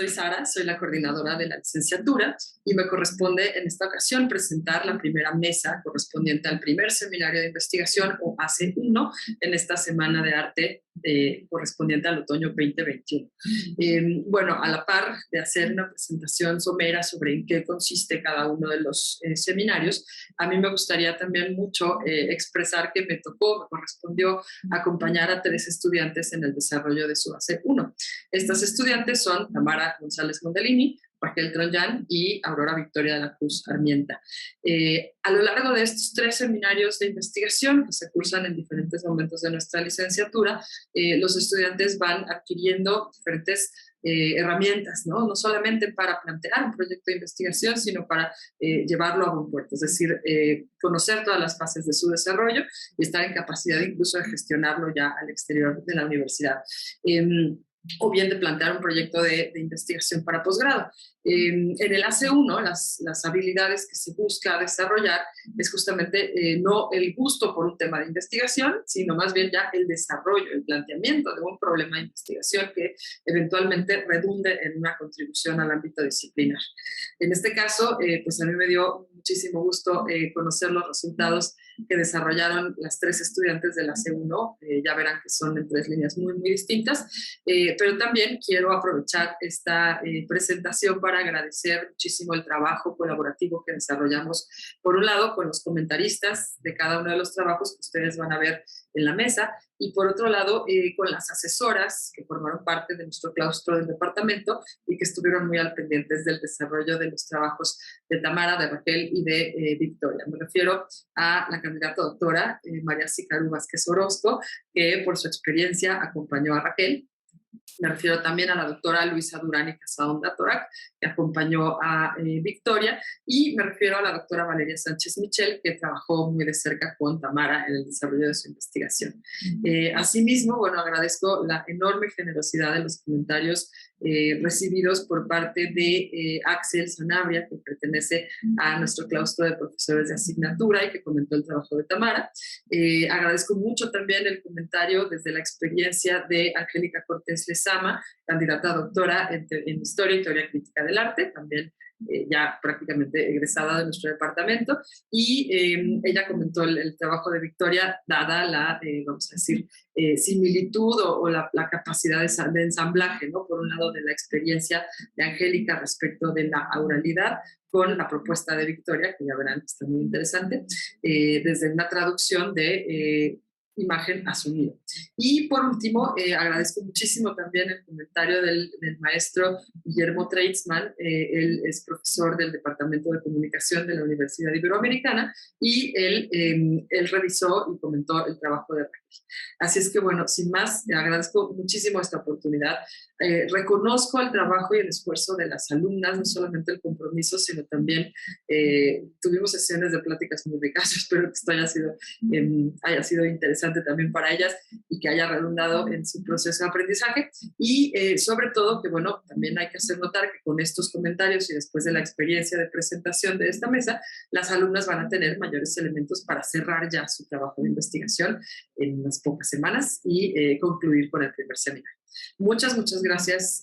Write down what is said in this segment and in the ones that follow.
soy Sara, soy la coordinadora de la licenciatura y me corresponde en esta ocasión presentar la primera mesa correspondiente al primer seminario de investigación o AC1 en esta Semana de Arte correspondiente al otoño 2021. Bueno, a la par de hacer una presentación somera sobre en qué consiste cada uno de los seminarios, a mí me gustaría también mucho expresar que me correspondió acompañar a 3 estudiantes en el desarrollo de su AC1. Estas estudiantes son Tamara González Mondellini, Raquel Tronjan y Aurora Victoria de la Cruz Armienta. A lo largo de estos 3 seminarios de investigación que se cursan en diferentes momentos de nuestra licenciatura, los estudiantes van adquiriendo diferentes herramientas, ¿no? No solamente para plantear un proyecto de investigación, sino para llevarlo a buen puerto, es decir, conocer todas las fases de su desarrollo y estar en capacidad incluso de gestionarlo ya al exterior de la universidad. O bien de plantear un proyecto de investigación para posgrado. En el AC1, las habilidades que se busca desarrollar es justamente no el gusto por un tema de investigación, sino más bien ya el desarrollo, el planteamiento de un problema de investigación que eventualmente redunde en una contribución al ámbito disciplinar. En este caso, pues a mí me dio muchísimo gusto conocer los resultados que desarrollaron las 3 estudiantes de la C1, ya verán que son en 3 líneas muy, muy distintas, pero también quiero aprovechar esta presentación para agradecer muchísimo el trabajo colaborativo que desarrollamos, por un lado, con los comentaristas de cada uno de los trabajos que ustedes van a ver en la mesa, y por otro lado, con las asesoras que formaron parte de nuestro claustro del departamento y que estuvieron muy al pendientes del desarrollo de los trabajos de Tamara, de Raquel y de Victoria. Me refiero a la candidata doctora María Sicaru Vázquez Orozco, que por su experiencia acompañó a Raquel. Me refiero también a la doctora Luisa Durán y Casaonda Torac, que acompañó a Victoria, y me refiero a la doctora Valeria Sánchez Michel, que trabajó muy de cerca con Tamara en el desarrollo de su investigación. Asimismo, bueno, agradezco la enorme generosidad de los comentarios recibidos por parte de Axel Sanabria, que pertenece a nuestro claustro de profesores de asignatura y que comentó el trabajo de Tamara. Agradezco mucho también el comentario desde la experiencia de Angélica Cortés Lezama, candidata a doctora en Historia y Teoría Crítica del Arte, también ya prácticamente egresada de nuestro departamento, y ella comentó el trabajo de Victoria, dada la, vamos a decir, similitud o la capacidad de ensamblaje, ¿no? Por un lado, de la experiencia de Angélica respecto de la oralidad, con la propuesta de Victoria, que ya verán que está muy interesante, desde una traducción de imagen a sonido. Y por último, agradezco muchísimo también el comentario del maestro Guillermo Treitzman. Él es profesor del Departamento de Comunicación de la Universidad Iberoamericana y él revisó y comentó el trabajo de Raquel. Así es que bueno, sin más, agradezco muchísimo esta oportunidad. Reconozco el trabajo y el esfuerzo de las alumnas, no solamente el compromiso, sino también tuvimos sesiones de pláticas muy ricas. Espero que esto haya sido interesante también para ellas y que haya redundado en su proceso de aprendizaje. Y sobre todo que, bueno, también hay que hacer notar que con estos comentarios y después de la experiencia de presentación de esta mesa, las alumnas van a tener mayores elementos para cerrar ya su trabajo de investigación en unas pocas semanas y concluir con el primer seminario. Muchas gracias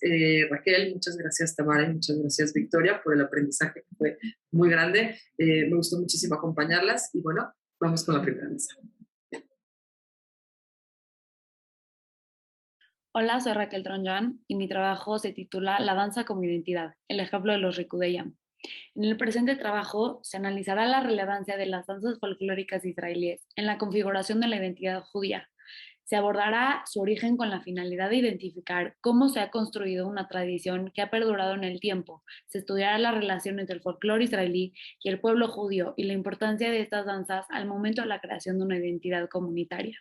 Raquel, muchas gracias Tamara y muchas gracias Victoria por el aprendizaje que fue muy grande. Me gustó muchísimo acompañarlas y bueno, vamos con la primera mesa. Hola, soy Raquel Tronjan y mi trabajo se titula La danza como identidad, el ejemplo de los Rikudeyam. En el presente trabajo se analizará la relevancia de las danzas folclóricas israelíes en la configuración de la identidad judía. Se abordará su origen con la finalidad de identificar cómo se ha construido una tradición que ha perdurado en el tiempo. Se estudiará la relación entre el folclore israelí y el pueblo judío y la importancia de estas danzas al momento de la creación de una identidad comunitaria,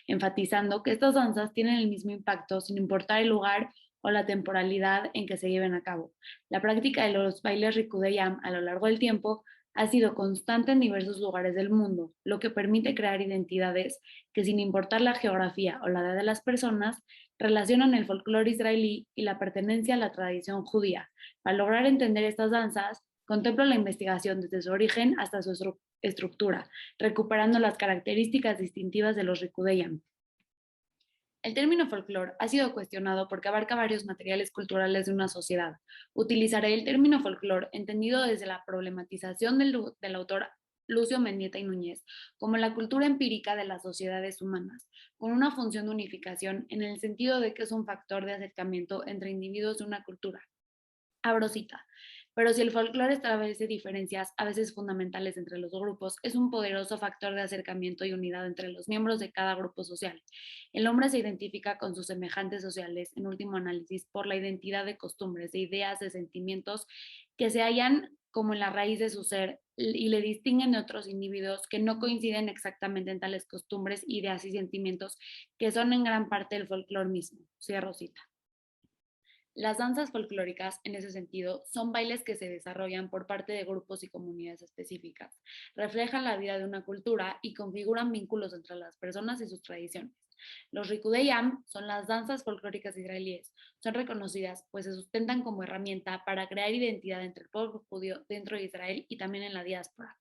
enfatizando que estas danzas tienen el mismo impacto sin importar el lugar o la temporalidad en que se lleven a cabo. La práctica de los bailes Rikudeyam a lo largo del tiempo ha sido constante en diversos lugares del mundo, lo que permite crear identidades que, sin importar la geografía o la edad de las personas, relacionan el folclore israelí y la pertenencia a la tradición judía. Para lograr entender estas danzas, contemplo la investigación desde su origen hasta su estructura, recuperando las características distintivas de los Rikudeyam. El término folclore ha sido cuestionado porque abarca varios materiales culturales de una sociedad. Utilizaré el término folclore entendido desde la problematización del autor Lucio Mendieta y Núñez como la cultura empírica de las sociedades humanas, con una función de unificación en el sentido de que es un factor de acercamiento entre individuos de una cultura. Abro cita. Pero si el folclore establece diferencias, a veces fundamentales entre los grupos, es un poderoso factor de acercamiento y unidad entre los miembros de cada grupo social. El hombre se identifica con sus semejantes sociales, en último análisis, por la identidad de costumbres, de ideas, de sentimientos que se hallan como en la raíz de su ser y le distinguen de otros individuos que no coinciden exactamente en tales costumbres, ideas y sentimientos que son en gran parte el folclore mismo. Cierro cita. Las danzas folclóricas, en ese sentido, son bailes que se desarrollan por parte de grupos y comunidades específicas, reflejan la vida de una cultura y configuran vínculos entre las personas y sus tradiciones. Los Rikudeyam son las danzas folclóricas israelíes. Son reconocidas pues se sustentan como herramienta para crear identidad entre el pueblo judío dentro de Israel y también en la diáspora.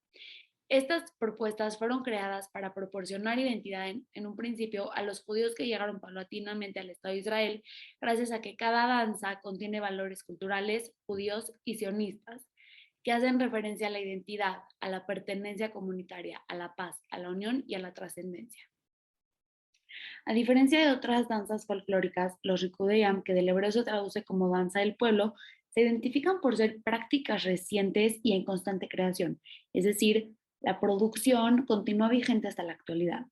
Estas propuestas fueron creadas para proporcionar identidad en un principio a los judíos que llegaron paulatinamente al Estado de Israel, gracias a que cada danza contiene valores culturales judíos y sionistas que hacen referencia a la identidad, a la pertenencia comunitaria, a la paz, a la unión y a la trascendencia. A diferencia de otras danzas folclóricas, los Rikudeyam, que del hebreo se traduce como danza del pueblo, se identifican por ser prácticas recientes y en constante creación, es decir, la producción continúa vigente hasta la actualidad.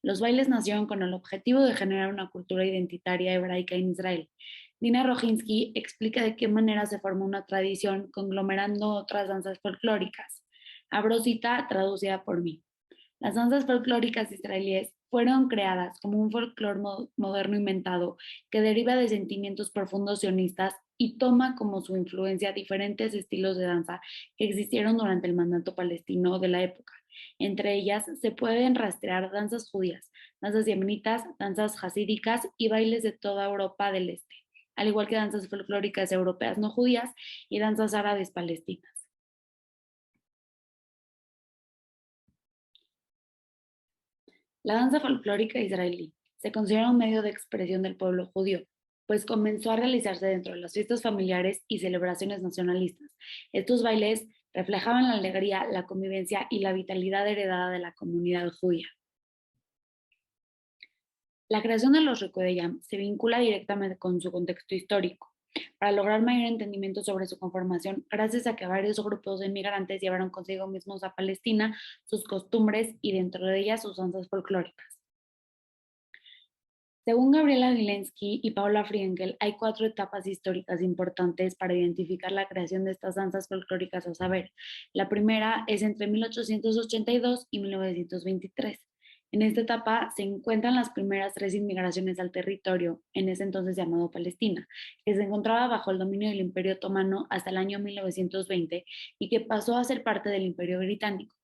Los bailes nacieron con el objetivo de generar una cultura identitaria hebraica en Israel. Dina Rojinsky explica de qué manera se forma una tradición conglomerando otras danzas folclóricas. Abro cita traducida por mí. Las danzas folclóricas israelíes fueron creadas como un folclore moderno inventado que deriva de sentimientos profundos sionistas y toma como su influencia diferentes estilos de danza que existieron durante el mandato palestino de la época. Entre ellas se pueden rastrear danzas judías, danzas yemenitas, danzas hasídicas y bailes de toda Europa del Este, al igual que danzas folclóricas europeas no judías y danzas árabes palestinas. La danza folclórica israelí se considera un medio de expresión del pueblo judío, pues comenzó a realizarse dentro de las fiestas familiares y celebraciones nacionalistas. Estos bailes reflejaban la alegría, la convivencia y la vitalidad heredada de la comunidad judía. La creación de los Rikudeyam se vincula directamente con su contexto histórico, para lograr mayor entendimiento sobre su conformación, gracias a que varios grupos de migrantes llevaron consigo mismos a Palestina sus costumbres y dentro de ellas sus danzas folclóricas. Según Gabriela Vilensky y Paula Frienkel, hay 4 etapas históricas importantes para identificar la creación de estas danzas folclóricas, a saber, la primera es entre 1882 y 1923. En esta etapa se encuentran las primeras 3 inmigraciones al territorio, en ese entonces llamado Palestina, que se encontraba bajo el dominio del Imperio Otomano hasta el año 1920 y que pasó a ser parte del Imperio Británico.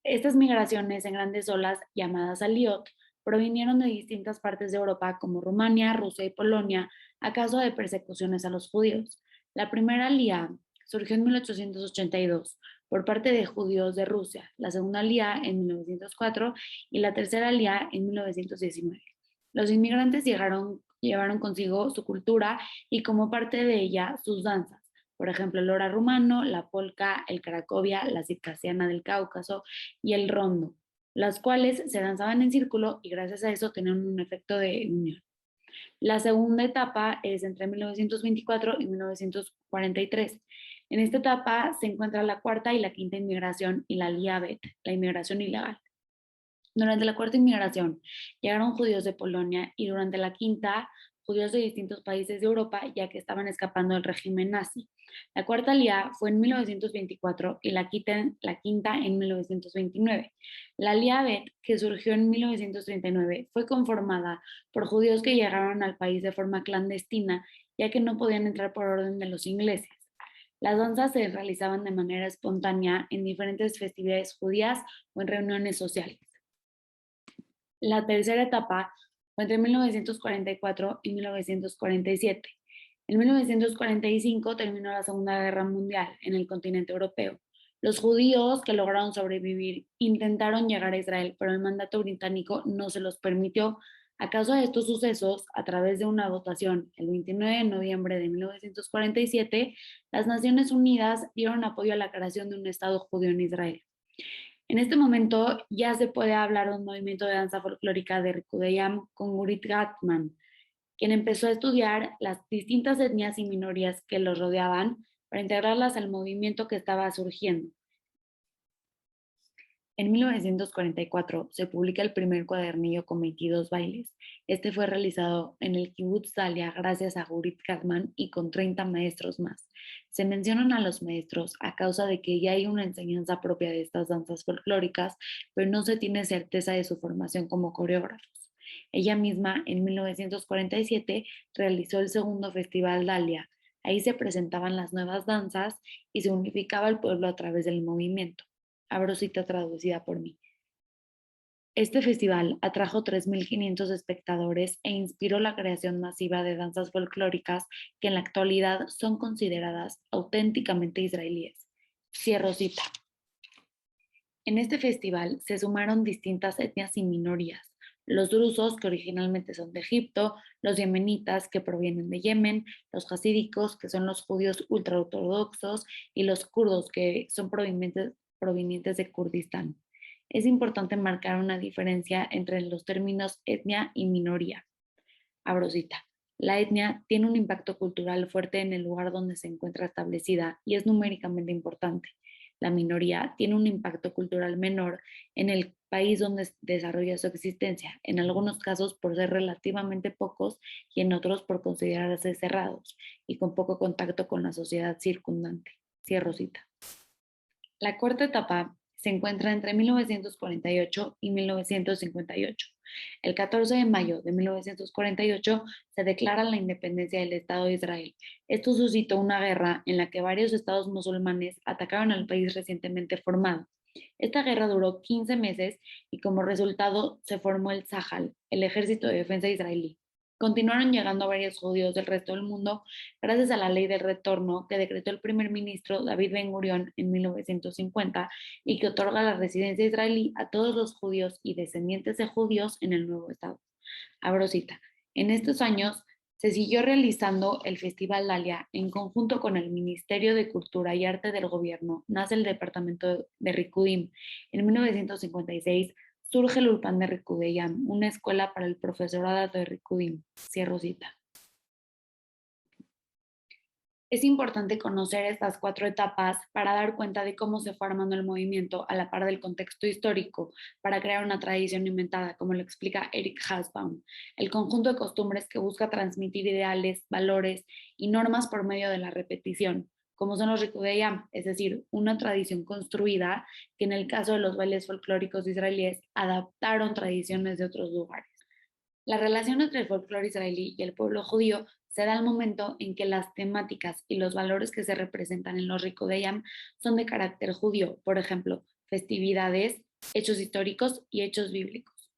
Estas migraciones en grandes olas, llamadas aliot, provinieron de distintas partes de Europa como Rumania, Rusia y Polonia a causa de persecuciones a los judíos. La primera alía surgió en 1882 por parte de judíos de Rusia, la segunda alía en 1904 y la tercera alía en 1919. Los inmigrantes llevaron consigo su cultura y como parte de ella sus danzas. Por ejemplo, el hora rumano, la polca, el cracovia, la circasiana del Cáucaso y el rondo, las cuales se danzaban en círculo y gracias a eso tenían un efecto de unión. La segunda etapa es entre 1924 y 1943. En esta etapa se encuentra la cuarta y la quinta inmigración y la Liabet, la inmigración ilegal. Durante la cuarta inmigración llegaron judíos de Polonia y durante la quinta judíos de distintos países de Europa ya que estaban escapando del régimen nazi. La cuarta alía fue en 1924 y la quinta en 1929. La alía Bet, que surgió en 1939, fue conformada por judíos que llegaron al país de forma clandestina ya que no podían entrar por orden de los ingleses. Las danzas se realizaban de manera espontánea en diferentes festividades judías o en reuniones sociales. La tercera etapa fue entre 1944 y 1947. En 1945 terminó la Segunda Guerra Mundial en el continente europeo. Los judíos que lograron sobrevivir intentaron llegar a Israel, pero el mandato británico no se los permitió, A causa de estos sucesos, a través de una votación el 29 de noviembre de 1947, las Naciones Unidas dieron apoyo a la creación de un Estado judío en Israel. En este momento ya se puede hablar de un movimiento de danza folclórica de Rikudeyam con Gurit Gatman, quien empezó a estudiar las distintas etnias y minorías que los rodeaban para integrarlas al movimiento que estaba surgiendo. En 1944 se publica el primer cuadernillo con 22 bailes. Este fue realizado en el Kibbutz Dalia gracias a Gurit Gatman y con 30 maestros más. Se mencionan a los maestros a causa de que ya hay una enseñanza propia de estas danzas folclóricas, pero no se tiene certeza de su formación como coreógrafos. Ella misma, en 1947, realizó el segundo Festival Dalia. Ahí se presentaban las nuevas danzas y se unificaba el pueblo a través del movimiento. Abro cita traducida por mí. Este festival atrajo 3.500 espectadores e inspiró la creación masiva de danzas folclóricas que en la actualidad son consideradas auténticamente israelíes. Cierro cita. En este festival se sumaron distintas etnias y minorías: los drusos, que originalmente son de Egipto, los yemenitas, que provienen de Yemen, los hasídicos, que son los judíos ultraortodoxos, y los kurdos, que son provenientes de Kurdistán. Es importante marcar una diferencia entre los términos etnia y minoría. Abro cita. La etnia tiene un impacto cultural fuerte en el lugar donde se encuentra establecida y es numéricamente importante. La minoría tiene un impacto cultural menor en el país donde desarrolla su existencia, en algunos casos por ser relativamente pocos y en otros por considerarse cerrados y con poco contacto con la sociedad circundante. Cierro cita. La cuarta etapa se encuentra entre 1948 y 1958. El 14 de mayo de 1948 se declara la independencia del Estado de Israel. Esto suscitó una guerra en la que varios estados musulmanes atacaron al país recientemente formado. Esta guerra duró 15 meses y como resultado se formó el Sahal, el Ejército de Defensa Israelí. Continuaron llegando varios judíos del resto del mundo gracias a la ley del retorno que decretó el primer ministro David Ben-Gurión en 1950 y que otorga la residencia israelí a todos los judíos y descendientes de judíos en el nuevo estado. Abro cita. En estos años se siguió realizando el Festival Dalia en conjunto con el Ministerio de Cultura y Arte del Gobierno. Nace el departamento de Rikudim. En 1956 surge el Ulpan de Rikudeyam, una escuela para el profesorado de Rikudim. Cierro cita. Es importante conocer estas 4 etapas para dar cuenta de cómo se fue armando el movimiento a la par del contexto histórico para crear una tradición inventada, como lo explica Eric Hobsbawm, el conjunto de costumbres que busca transmitir ideales, valores y normas por medio de la repetición, como son los Rikudeyam, es decir, una tradición construida que en el caso de los bailes folclóricos israelíes adaptaron tradiciones de otros lugares. La relación entre el folclore israelí y el pueblo judío se da al momento en que las temáticas y los valores que se representan en los Rikudeyam son de carácter judío, por ejemplo, festividades, hechos históricos y hechos bíblicos.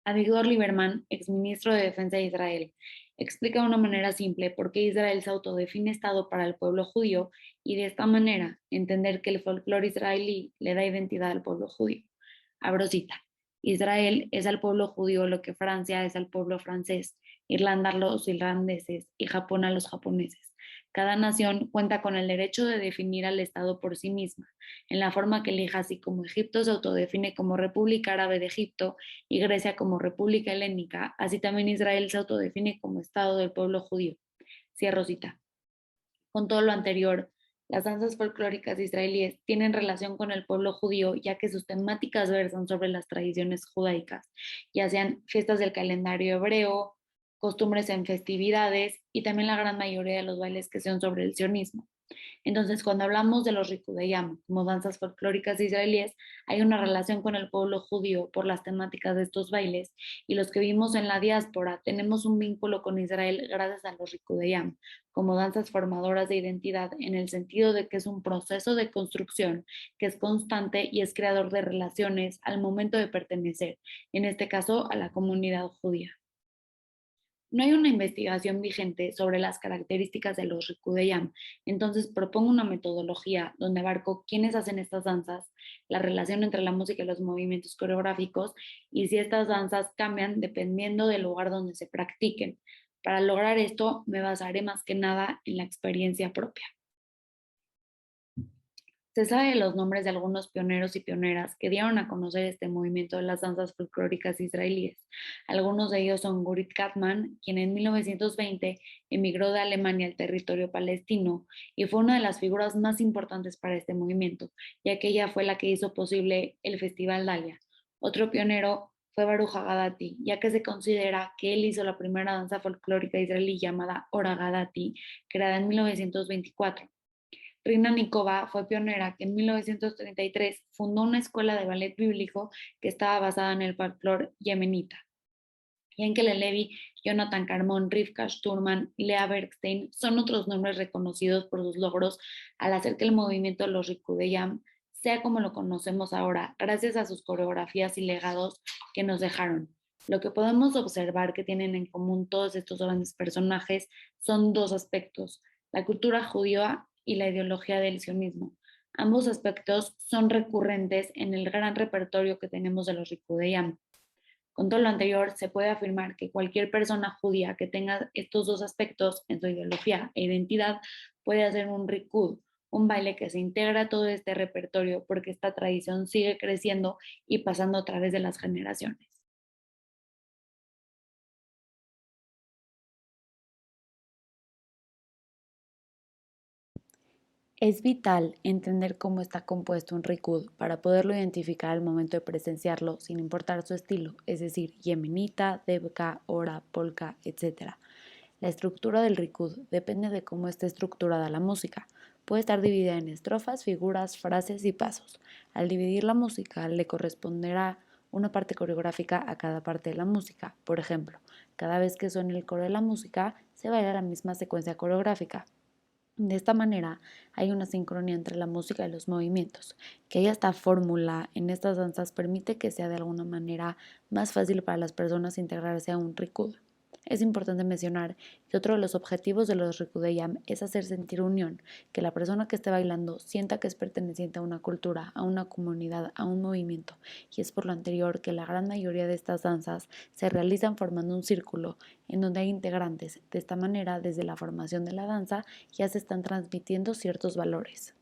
Avigdor Lieberman, exministro de Defensa de Israel, explica de una manera simple por qué Israel se autodefine Estado para el pueblo judío y de esta manera entender que el folclore israelí le da identidad al pueblo judío. Abro cita. Israel es al pueblo judío lo que Francia es al pueblo francés, Irlanda a los irlandeses y Japón a los japoneses. Cada nación cuenta con el derecho de definir al Estado por sí misma, en la forma que elija, así como Egipto se autodefine como República Árabe de Egipto y Grecia como República Helénica, así también Israel se autodefine como Estado del pueblo judío. Cierro cita. Con todo lo anterior, las danzas folclóricas israelíes tienen relación con el pueblo judío, ya que sus temáticas versan sobre las tradiciones judaicas, ya sean fiestas del calendario hebreo, costumbres en festividades y también la gran mayoría de los bailes que son sobre el sionismo. Entonces, cuando hablamos de los Rikudeyam como danzas folclóricas israelíes, hay una relación con el pueblo judío por las temáticas de estos bailes, y los que vivimos en la diáspora tenemos un vínculo con Israel gracias a los Rikudeyam, como danzas formadoras de identidad, en el sentido de que es un proceso de construcción que es constante y es creador de relaciones al momento de pertenecer, en este caso a la comunidad judía. No hay una investigación vigente sobre las características de los Rikudeyam, entonces propongo una metodología donde abarco quiénes hacen estas danzas, la relación entre la música y los movimientos coreográficos y si estas danzas cambian dependiendo del lugar donde se practiquen. Para lograr esto me basaré más que nada en la experiencia propia. Se sabe de los nombres de algunos pioneros y pioneras que dieron a conocer este movimiento de las danzas folclóricas israelíes. Algunos de ellos son Gurit Katman, quien en 1920 emigró de Alemania al territorio palestino y fue una de las figuras más importantes para este movimiento, ya que ella fue la que hizo posible el Festival Dalia. Otro pionero fue Baruch Hagadati, ya que se considera que él hizo la primera danza folclórica israelí llamada Ora Gadati, creada en 1924. Rina Nikova fue pionera que en 1933 fundó una escuela de ballet bíblico que estaba basada en el folclore yemenita. Yankele Levy, Jonathan Carmón, Rivka Sturman y Lea Bergstein son otros nombres reconocidos por sus logros al hacer que el movimiento de los Rikudeyam sea como lo conocemos ahora, gracias a sus coreografías y legados que nos dejaron. Lo que podemos observar que tienen en común todos estos grandes personajes son dos aspectos: la cultura judía y la ideología del sionismo. Ambos aspectos son recurrentes en el gran repertorio que tenemos de los Rikudeyam. Con todo lo anterior, se puede afirmar que cualquier persona judía que tenga estos dos aspectos en su ideología e identidad puede hacer un Rikud, un baile que se integra a todo este repertorio porque esta tradición sigue creciendo y pasando a través de las generaciones. Es vital entender cómo está compuesto un Rikud para poderlo identificar al momento de presenciarlo sin importar su estilo, es decir, yemenita, debka, ora, polka, etc. La estructura del Rikud depende de cómo esté estructurada la música. Puede estar dividida en estrofas, figuras, frases y pasos. Al dividir la música le corresponderá una parte coreográfica a cada parte de la música. Por ejemplo, cada vez que suene el coro de la música, se baila la misma secuencia coreográfica. De esta manera hay una sincronía entre la música y los movimientos. Que haya esta fórmula en estas danzas permite que sea de alguna manera más fácil para las personas integrarse a un Rikud. Es importante mencionar que otro de los objetivos de los Rikudeyam es hacer sentir unión, que la persona que esté bailando sienta que es perteneciente a una cultura, a una comunidad, a un movimiento, y es por lo anterior que la gran mayoría de estas danzas se realizan formando un círculo en donde hay integrantes. De esta manera, desde la formación de la danza ya se están transmitiendo ciertos valores.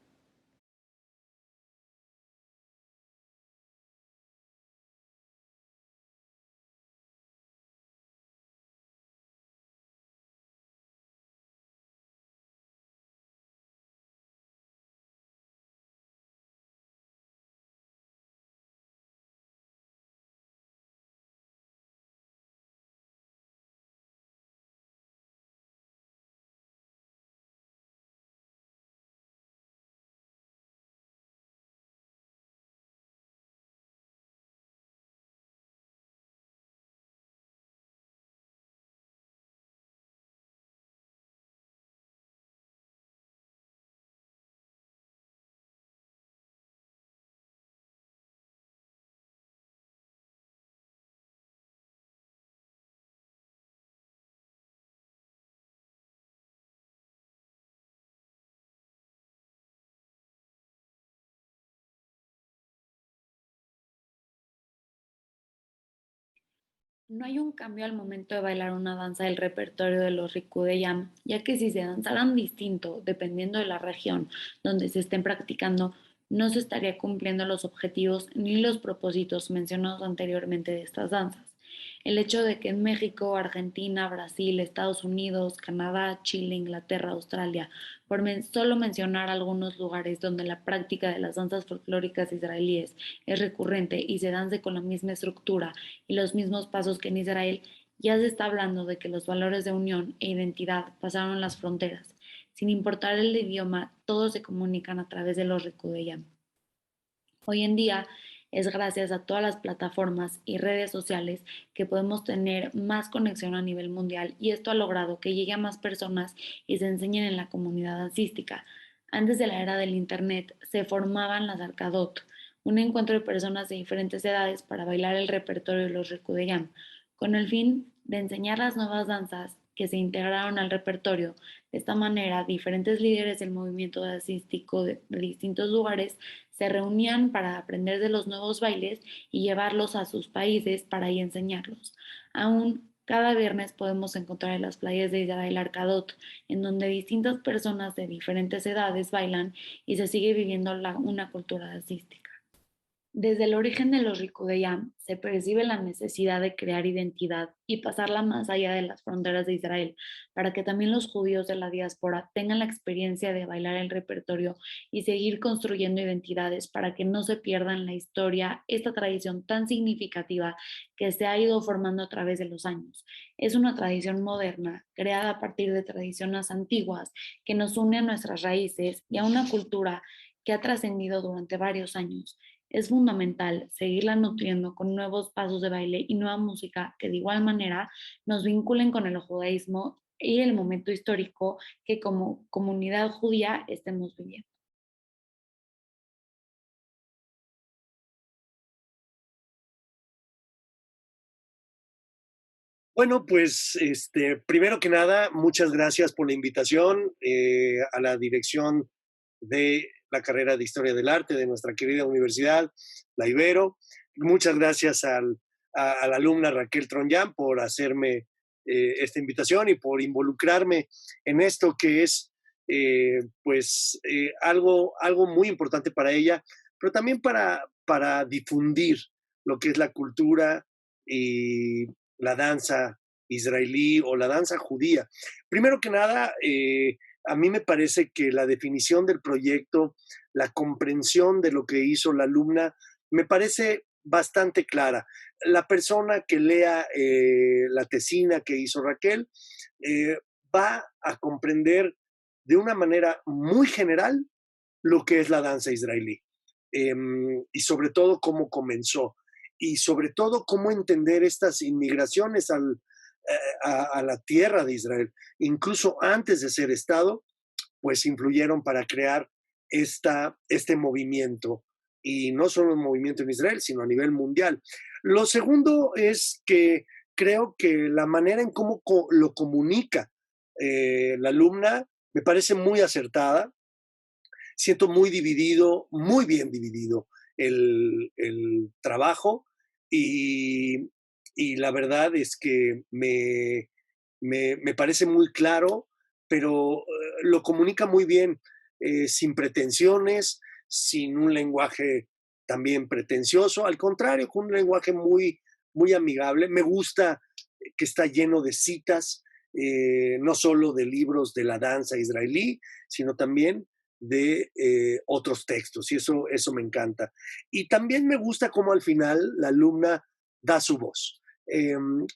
No hay un cambio al momento de bailar una danza del repertorio de los Rikudeyam, ya que si se danzaran distinto, dependiendo de la región donde se estén practicando, no se estaría cumpliendo los objetivos ni los propósitos mencionados anteriormente de estas danzas. El hecho de que en México, Argentina, Brasil, Estados Unidos, Canadá, Chile, Inglaterra, Australia, solo mencionar algunos lugares donde la práctica de las danzas folclóricas israelíes es recurrente y se danza con la misma estructura y los mismos pasos que en Israel, ya se está hablando de que los valores de unión e identidad pasaron las fronteras. Sin importar el idioma, todos se comunican a través de los Rikudeyam. Hoy en día es gracias a todas las plataformas y redes sociales que podemos tener más conexión a nivel mundial y esto ha logrado que llegue a más personas y se enseñen en la comunidad dancística. Antes de la era del Internet se formaban las Arkadot, un encuentro de personas de diferentes edades para bailar el repertorio de los Rikudeyam. con el fin de enseñar las nuevas danzas que se integraron al repertorio. De esta manera, diferentes líderes del movimiento dancístico de distintos lugares se reunían para aprender de los nuevos bailes y llevarlos a sus países para ahí enseñarlos. Aún cada viernes podemos encontrar en las playas de Israel Arcadot, en donde distintas personas de diferentes edades bailan y se sigue viviendo una cultura dancística. Desde el origen de los Rikudeyam se percibe la necesidad de crear identidad y pasarla más allá de las fronteras de Israel, para que también los judíos de la diáspora tengan la experiencia de bailar el repertorio y seguir construyendo identidades para que no se pierda en la historia esta tradición tan significativa que se ha ido formando a través de los años. Es una tradición moderna, creada a partir de tradiciones antiguas que nos une a nuestras raíces y a una cultura que ha trascendido durante varios años. Es fundamental seguirla nutriendo con nuevos pasos de baile y nueva música que de igual manera nos vinculen con el judaísmo y el momento histórico que como comunidad judía estemos viviendo. Bueno, pues primero que nada, muchas gracias por la invitación a la dirección de la carrera de Historia del Arte de nuestra querida universidad, la Ibero. Muchas gracias a la alumna Raquel Tronyan por hacerme esta invitación y por involucrarme en esto que es algo muy importante para ella, pero también para difundir lo que es la cultura y la danza israelí o la danza judía. Primero que nada, a mí me parece que la definición del proyecto, la comprensión de lo que hizo la alumna, me parece bastante clara. La persona que lea la tesina que hizo Raquel eh, va a comprender de una manera muy general lo que es la danza israelí y sobre todo cómo comenzó y sobre todo cómo entender estas inmigraciones a la tierra de Israel, incluso antes de ser Estado, pues influyeron para crear este movimiento. Y no solo un movimiento en Israel, sino a nivel mundial. Lo segundo es que creo que la manera en cómo lo comunica la alumna me parece muy acertada. Siento muy dividido, muy bien dividido el trabajo y, y, la verdad es que me parece muy claro, pero lo comunica muy bien, sin pretensiones, sin un lenguaje también pretencioso, al contrario, con un lenguaje muy amigable. Me gusta que está lleno de citas, no solo de libros de la danza israelí, sino también de otros textos, y eso me encanta. Y también me gusta cómo al final la alumna da su voz.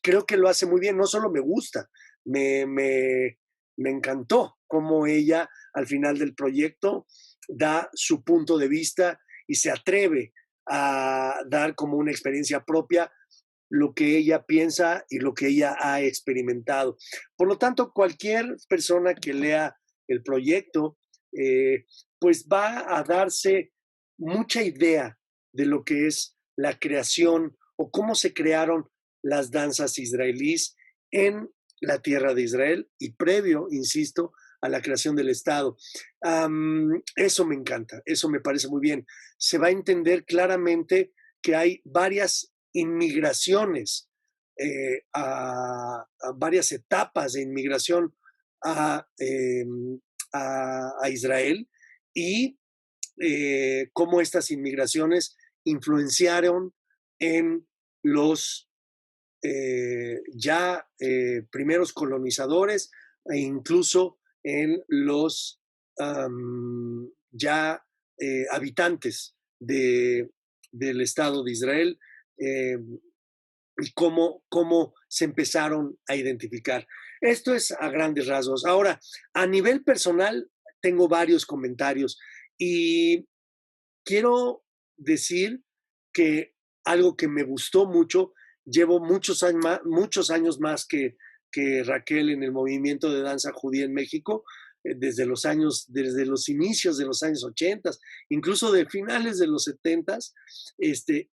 Creo que lo hace muy bien, no solo me gusta, me encantó cómo ella al final del proyecto da su punto de vista y se atreve a dar como una experiencia propia lo que ella piensa y lo que ella ha experimentado. Por lo tanto, cualquier persona que lea el proyecto, eh, pues va a darse mucha idea de lo que es la creación o cómo se crearon las danzas israelíes en la tierra de Israel y previo, insisto, a la creación del Estado. Eso me encanta, eso me parece muy bien. Se va a entender claramente que hay varias inmigraciones, a varias etapas de inmigración a, eh, a Israel y cómo estas inmigraciones influenciaron en los primeros colonizadores e incluso en los ya habitantes del Estado de Israel y cómo se empezaron a identificar. Esto es a grandes rasgos. Ahora, a nivel personal, tengo varios comentarios y quiero decir que algo que me gustó mucho, llevo muchos años más que Raquel en el movimiento de danza judía en México, desde los inicios de los años 80, incluso de finales de los 70,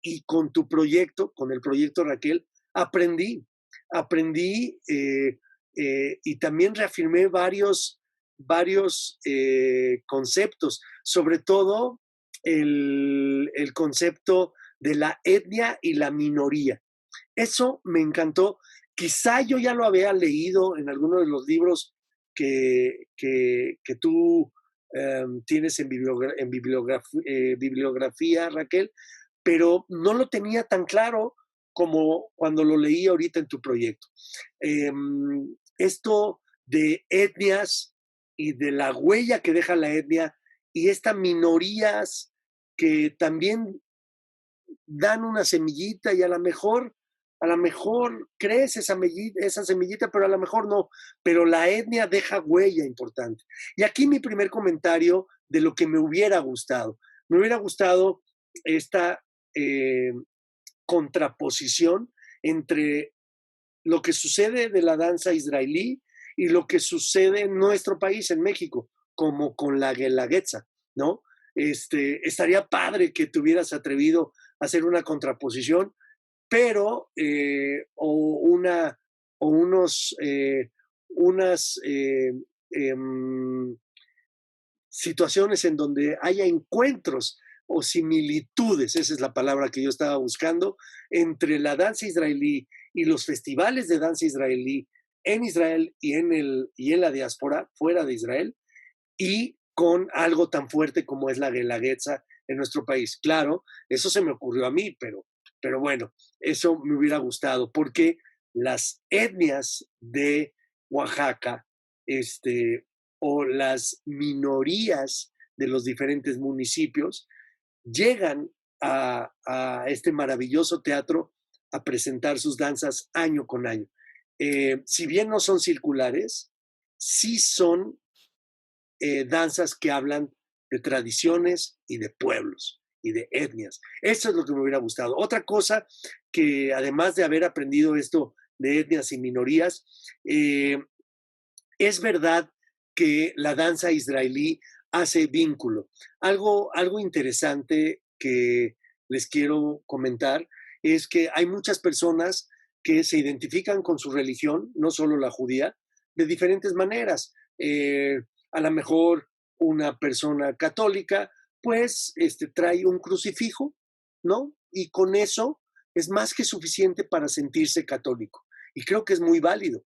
y con tu proyecto, con el proyecto Raquel, aprendí. aprendí y también reafirmé varios conceptos, sobre todo el concepto de la etnia y la minoría. Eso me encantó. Quizá yo ya lo había leído en alguno de los libros que tú tienes en bibliografía, Raquel, pero no lo tenía tan claro como cuando lo leí ahorita en tu proyecto. Esto de etnias y de la huella que deja la etnia y estas minorías que también dan una semillita y a lo mejor crece esa semillita, pero a lo mejor no. Pero la etnia deja huella importante. Y aquí mi primer comentario de lo que me hubiera gustado. Me hubiera gustado esta contraposición entre lo que sucede de la danza israelí y lo que sucede en nuestro país, en México, como con la guelaguetza, ¿no? Estaría padre que te hubieras atrevido a hacer una contraposición, pero unas situaciones en donde haya encuentros o similitudes, esa es la palabra que yo estaba buscando, entre la danza israelí y los festivales de danza israelí en Israel y en la diáspora fuera de Israel, y con algo tan fuerte como es la guelaguetza en nuestro país. Claro, eso se me ocurrió a mí, pero bueno, eso me hubiera gustado, porque las etnias de Oaxaca, o las minorías de los diferentes municipios, llegan a este maravilloso teatro a presentar sus danzas año con año. Si bien no son circulares, sí son danzas que hablan de tradiciones y de pueblos y de etnias. Eso es lo que me hubiera gustado. Otra cosa que además de haber aprendido esto de etnias y minorías, es verdad que la danza israelí hace vínculo. Algo interesante que les quiero comentar es que hay muchas personas que se identifican con su religión, no solo la judía, de diferentes maneras. A lo mejor una persona católica, pues trae un crucifijo, ¿no? Y con eso es más que suficiente para sentirse católico. Y creo que es muy válido.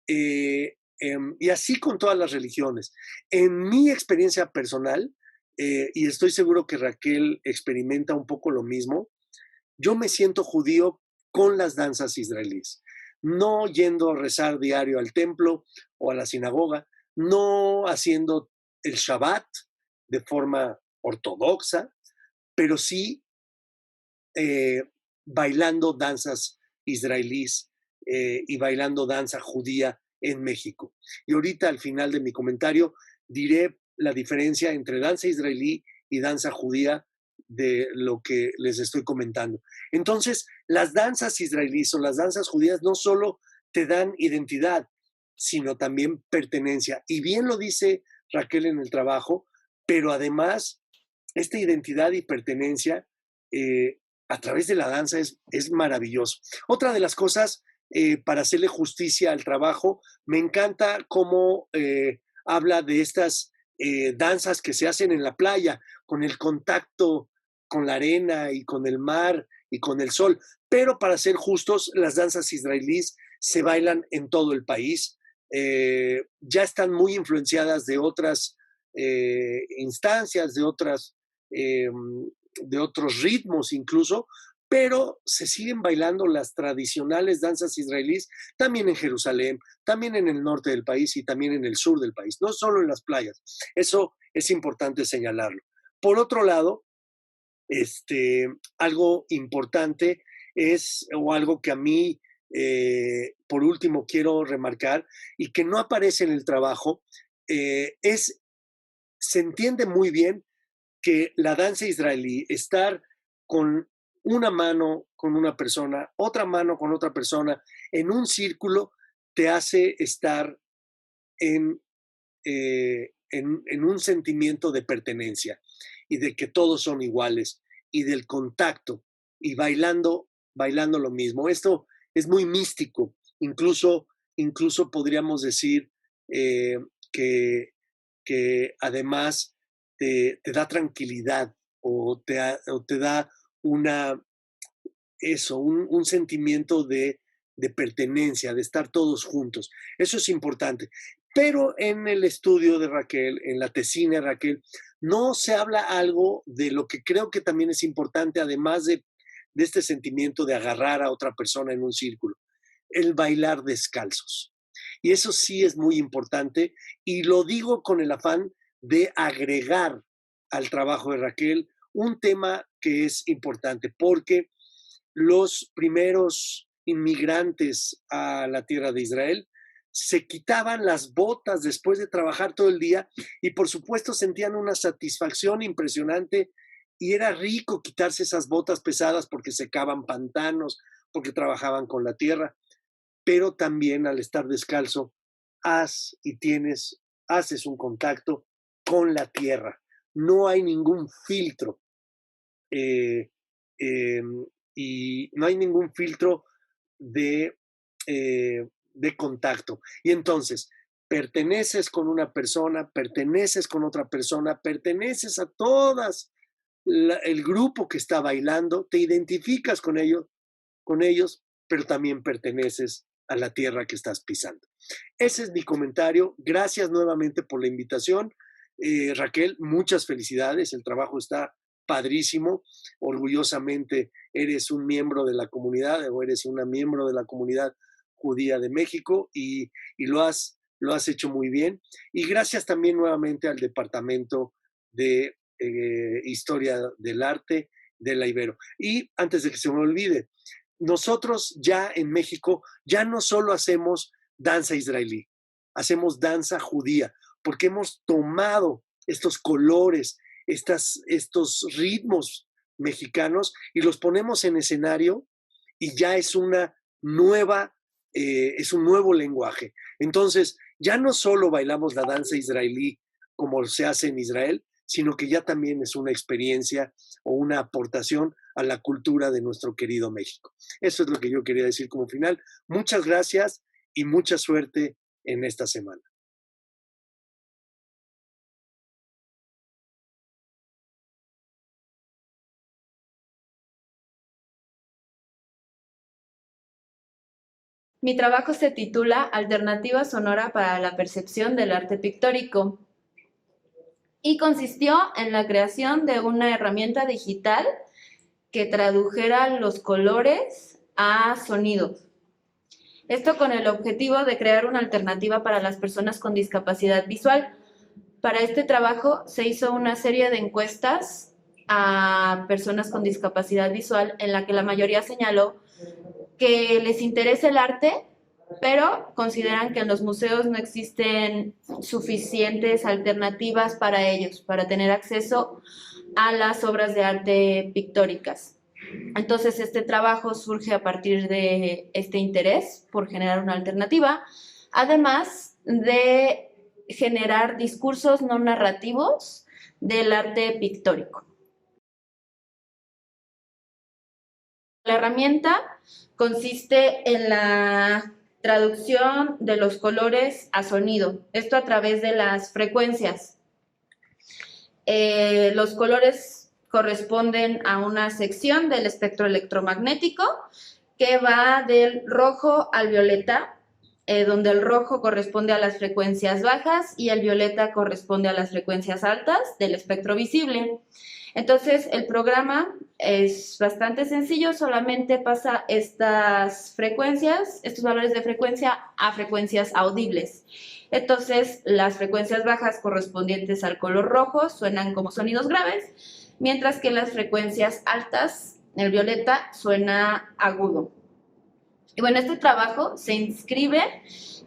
Y así con todas las religiones. En mi experiencia personal, y estoy seguro que Raquel experimenta un poco lo mismo, yo me siento judío con las danzas israelíes, no yendo a rezar diario al templo o a la sinagoga, no haciendo el Shabbat de forma ortodoxa, pero sí bailando danzas israelíes y bailando danza judía en México. Y ahorita al final de mi comentario diré la diferencia entre danza israelí y danza judía de lo que les estoy comentando. Entonces, las danzas israelíes o las danzas judías no solo te dan identidad, sino también pertenencia. Y bien lo dice Raquel en el trabajo, pero además esta identidad y pertenencia a través de la danza es maravilloso. Otra de las cosas, para hacerle justicia al trabajo, me encanta cómo habla de estas danzas que se hacen en la playa, con el contacto con la arena y con el mar y con el sol. Pero para ser justos, las danzas israelíes se bailan en todo el país. Ya están muy influenciadas de otras instancias, de otros ritmos incluso, pero se siguen bailando las tradicionales danzas israelíes también en Jerusalén, también en el norte del país y también en el sur del país, no solo en las playas. Eso es importante señalarlo. Por otro lado, algo importante es, o algo que a mí, por último, quiero remarcar y que no aparece en el trabajo, se entiende muy bien que la danza israelí, estar con una mano con una persona, otra mano con otra persona, en un círculo, te hace estar en un sentimiento de pertenencia y de que todos son iguales y del contacto y bailando lo mismo. Esto es muy místico. Incluso podríamos decir que además te da tranquilidad o te da un sentimiento de pertenencia, de estar todos juntos. Eso es importante. Pero en el estudio de Raquel, en la tesina de Raquel, no se habla algo de lo que creo que también es importante, además de este sentimiento de agarrar a otra persona en un círculo, el bailar descalzos. Y eso sí es muy importante, y lo digo con el afán de agregar al trabajo de Raquel un tema que es importante, porque los primeros inmigrantes a la tierra de Israel se quitaban las botas después de trabajar todo el día y por supuesto sentían una satisfacción impresionante, y era rico quitarse esas botas pesadas porque secaban pantanos, porque trabajaban con la tierra, pero también al estar descalzo haces un contacto con la tierra. No hay ningún filtro. Y no hay ningún filtro de contacto. Y entonces, perteneces con una persona, perteneces con otra persona, perteneces a todas el grupo que está bailando, te identificas con ellos, pero también perteneces a la tierra que estás pisando. Ese es mi comentario. Gracias nuevamente por la invitación. Raquel, muchas felicidades. El trabajo está padrísimo. Orgullosamente eres un miembro de la comunidad, o eres una miembro de la comunidad judía de México, y lo has hecho muy bien. Y gracias también nuevamente al Departamento de Historia del Arte de la Ibero. Y antes de que se me olvide, nosotros ya en México ya no solo hacemos danza israelí, hacemos danza judía, porque hemos tomado estos colores, estos ritmos mexicanos, y los ponemos en escenario, y ya es un nuevo lenguaje. Entonces, ya no solo bailamos la danza israelí como se hace en Israel, sino que ya también es una experiencia o una aportación a la cultura de nuestro querido México. Eso es lo que yo quería decir como final. Muchas gracias y mucha suerte en esta semana. Mi trabajo se titula Alternativa sonora para la percepción del arte pictórico y consistió en la creación de una herramienta digital que tradujera los colores a sonidos. Esto con el objetivo de crear una alternativa para las personas con discapacidad visual. Para este trabajo se hizo una serie de encuestas a personas con discapacidad visual, en la que la mayoría señaló que les interesa el arte, pero consideran que en los museos no existen suficientes alternativas para ellos, para tener acceso a las obras de arte pictóricas. Entonces, este trabajo surge a partir de este interés por generar una alternativa, además de generar discursos no narrativos del arte pictórico. La herramienta consiste en la traducción de los colores a sonido, esto a través de las frecuencias. Los colores corresponden a una sección del espectro electromagnético que va del rojo al violeta, donde el rojo corresponde a las frecuencias bajas y el violeta corresponde a las frecuencias altas del espectro visible. Entonces, el programa es bastante sencillo, solamente pasa estas frecuencias, estos valores de frecuencia a frecuencias audibles. Entonces, las frecuencias bajas correspondientes al color rojo suenan como sonidos graves, mientras que las frecuencias altas, el violeta, suena agudo. Y bueno, este trabajo se inscribe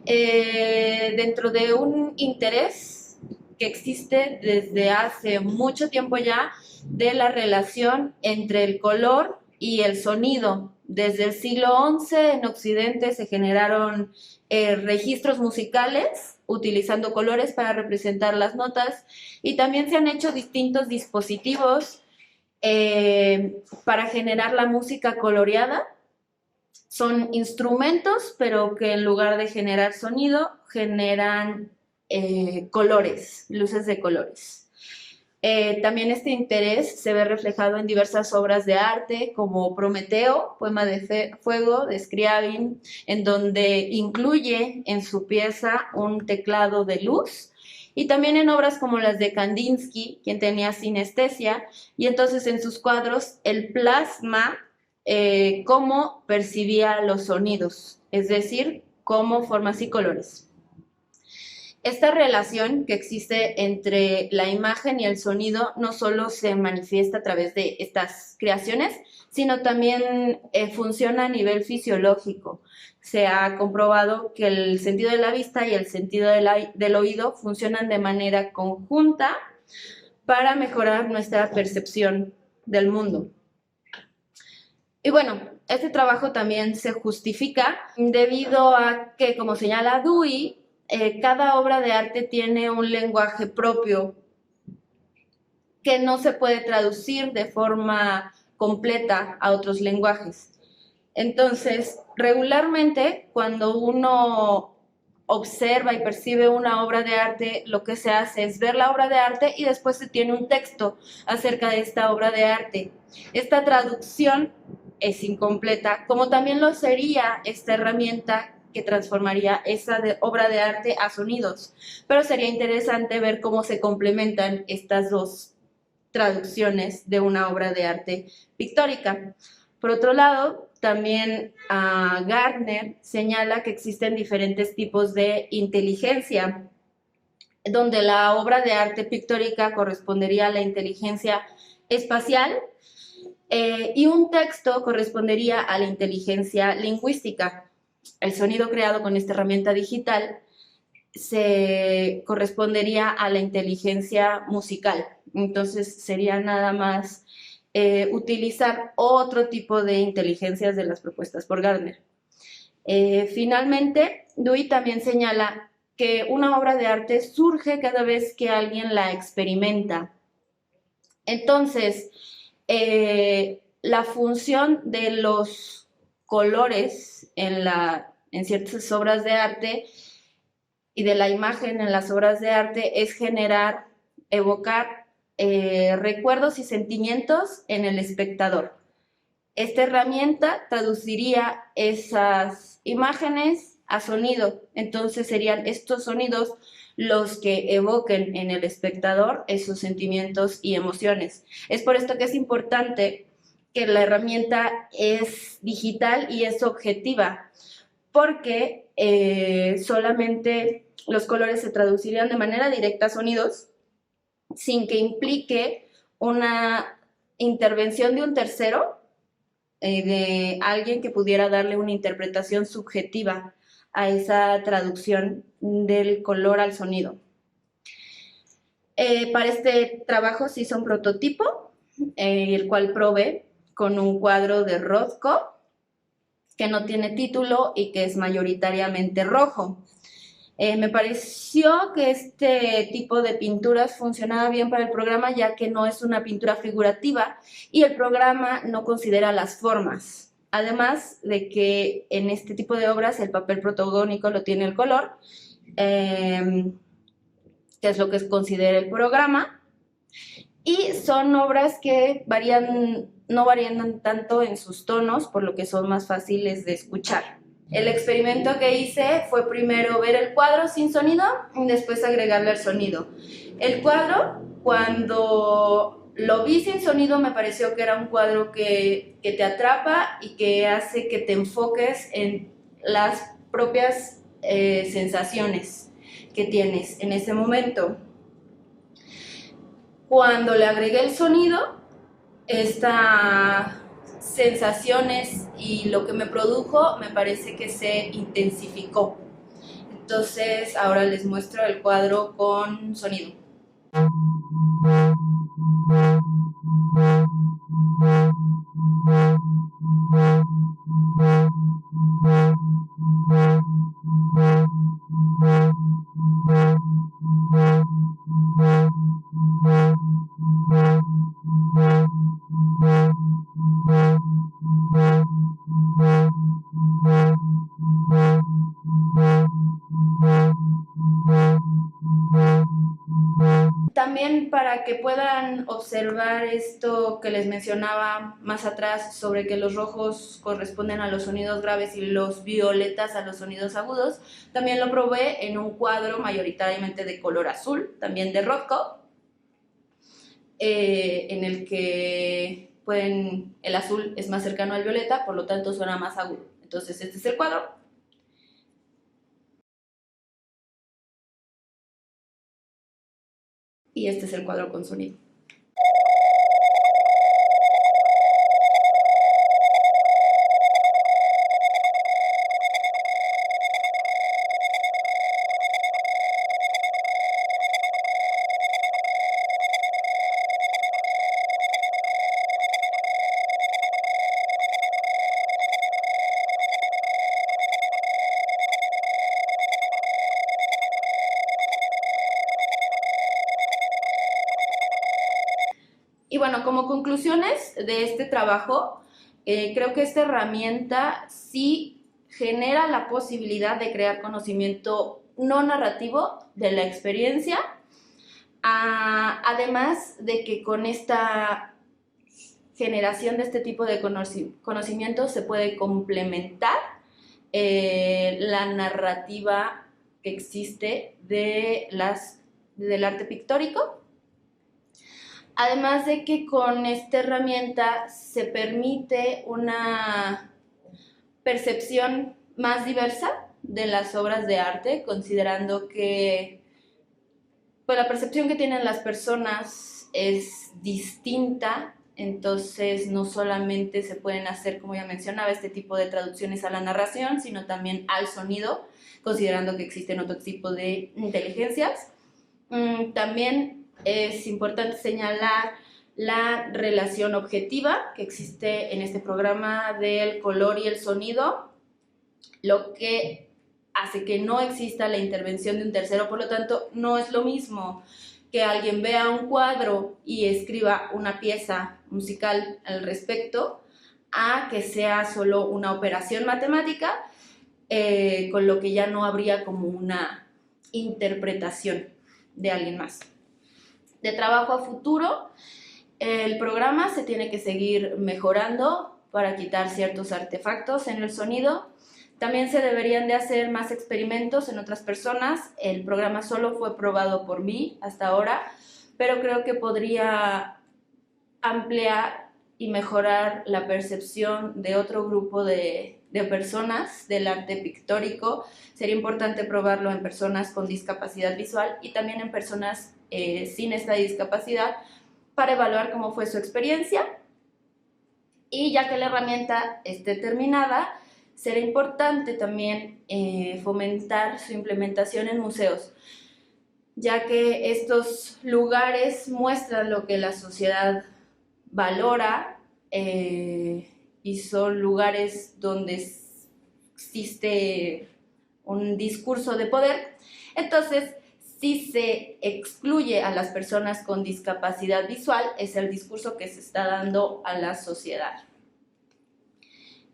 dentro de un interés que existe desde hace mucho tiempo ya de la relación entre el color y el sonido. Desde el siglo XI en Occidente se generaron registros musicales utilizando colores para representar las notas, y también se han hecho distintos dispositivos para generar la música coloreada, Son instrumentos, pero que en lugar de generar sonido, generan colores, luces de colores. También este interés se ve reflejado en diversas obras de arte, como Prometeo, poema de fuego de Scriabin, en donde incluye en su pieza un teclado de luz, y también en obras como las de Kandinsky, quien tenía sinestesia, y entonces en sus cuadros el plasma cómo percibía los sonidos, es decir, como formas y colores. Esta relación que existe entre la imagen y el sonido no solo se manifiesta a través de estas creaciones, sino también funciona a nivel fisiológico. Se ha comprobado que el sentido de la vista y el sentido del oído funcionan de manera conjunta para mejorar nuestra percepción del mundo. Y bueno, este trabajo también se justifica debido a que, como señala Dewey, cada obra de arte tiene un lenguaje propio que no se puede traducir de forma completa a otros lenguajes. Entonces, regularmente, cuando uno observa y percibe una obra de arte, lo que se hace es ver la obra de arte y después se tiene un texto acerca de esta obra de arte. Esta traducción es incompleta, como también lo sería esta herramienta que transformaría esa obra de arte a sonidos. Pero sería interesante ver cómo se complementan estas dos traducciones de una obra de arte pictórica. Por otro lado, también Gardner señala que existen diferentes tipos de inteligencia, donde la obra de arte pictórica correspondería a la inteligencia espacial y un texto correspondería a la inteligencia lingüística. El sonido creado con esta herramienta digital se correspondería a la inteligencia musical. Entonces sería nada más utilizar otro tipo de inteligencias de las propuestas por Gardner. Finalmente, Dewey también señala que una obra de arte surge cada vez que alguien la experimenta. Entonces, la función de los colores en ciertas obras de arte y de la imagen en las obras de arte es generar, evocar recuerdos y sentimientos en el espectador. Esta herramienta traduciría esas imágenes a sonido, entonces serían estos sonidos los que evoquen en el espectador esos sentimientos y emociones. Es por esto que es importante que la herramienta es digital y es objetiva, porque solamente los colores se traducirían de manera directa a sonidos sin que implique una intervención de un tercero, de alguien que pudiera darle una interpretación subjetiva a esa traducción del color al sonido. Para este trabajo se hizo un prototipo, el cual probé con un cuadro de Rothko, que no tiene título y que es mayoritariamente rojo. Me pareció que este tipo de pinturas funcionaba bien para el programa, ya que no es una pintura figurativa y el programa no considera las formas. Además de que en este tipo de obras el papel protagónico lo tiene el color, que es lo que considera el programa, y son obras que no varían tanto en sus tonos, por lo que son más fáciles de escuchar. El experimento que hice fue primero ver el cuadro sin sonido y después agregarle el sonido. El cuadro, cuando lo vi sin sonido, me pareció que era un cuadro que te atrapa y que hace que te enfoques en las propias sensaciones que tienes en ese momento. Cuando le agregué el sonido, estas sensaciones y lo que me produjo me parece que se intensificó. Entonces ahora les muestro el cuadro con sonido. también para que puedan observar esto que les mencionaba más atrás sobre que los rojos corresponden a los sonidos graves y los violetas a los sonidos agudos, también lo probé en un cuadro mayoritariamente de color azul, también de Rothko, en el que el azul es más cercano al violeta, por lo tanto suena más agudo. Entonces este es el cuadro. Y este es el cuadro con sonido. Y bueno, como conclusiones de este trabajo, creo que esta herramienta sí genera la posibilidad de crear conocimiento no narrativo de la experiencia, además de que con esta generación de este tipo de conocimiento se puede complementar la narrativa que existe del arte pictórico. Además de que con esta herramienta se permite una percepción más diversa de las obras de arte, considerando que pues, la percepción que tienen las personas es distinta, entonces no solamente se pueden hacer, como ya mencionaba, este tipo de traducciones a la narración, sino también al sonido, considerando que existen otro tipo de inteligencias. También es importante señalar la relación objetiva que existe en este programa del color y el sonido, lo que hace que no exista la intervención de un tercero. Por lo tanto, no es lo mismo que alguien vea un cuadro y escriba una pieza musical al respecto, a que sea solo una operación matemática, con lo que ya no habría como una interpretación de alguien más. De trabajo a futuro, el programa se tiene que seguir mejorando para quitar ciertos artefactos en el sonido. También se deberían de hacer más experimentos en otras personas. El programa solo fue probado por mí hasta ahora, pero creo que podría ampliar y mejorar la percepción de otro grupo de personas del arte pictórico. Sería importante probarlo en personas con discapacidad visual y también en personas sin esta discapacidad, para evaluar cómo fue su experiencia. Y ya que la herramienta esté terminada, será importante también fomentar su implementación en museos, ya que estos lugares muestran lo que la sociedad valora y son lugares donde existe un discurso de poder. Entonces, si se excluye a las personas con discapacidad visual, es el discurso que se está dando a la sociedad.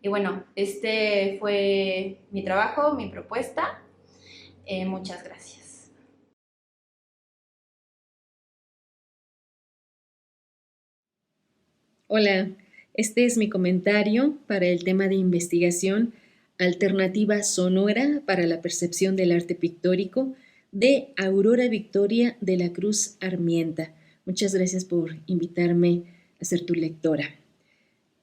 Y bueno, este fue mi trabajo, mi propuesta. Muchas gracias. Hola, este es mi comentario para el tema de investigación Alternativa sonora para la percepción del arte pictórico de Aurora Victoria de la Cruz Armienta. Muchas gracias por invitarme a ser tu lectora.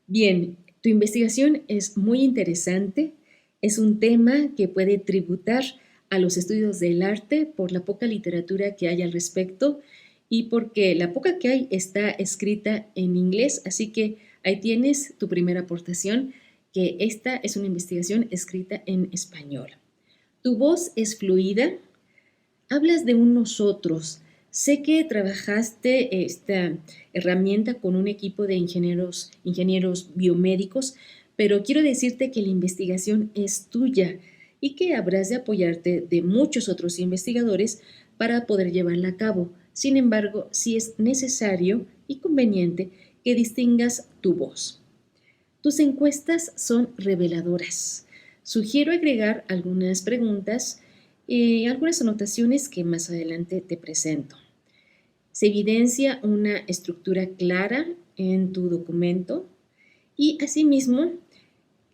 Bien, tu investigación es muy interesante. Es un tema que puede tributar a los estudios del arte por la poca literatura que hay al respecto y porque la poca que hay está escrita en inglés, así que ahí tienes tu primera aportación, que esta es una investigación escrita en español. Tu voz es fluida, hablas de un nosotros. Sé que trabajaste esta herramienta con un equipo de ingenieros biomédicos, pero quiero decirte que la investigación es tuya y que habrás de apoyarte de muchos otros investigadores para poder llevarla a cabo. Sin embargo, sí es necesario y conveniente que distingas tu voz. Tus encuestas son reveladoras. Sugiero agregar algunas preguntas y algunas anotaciones que más adelante te presento. Se evidencia una estructura clara en tu documento y asimismo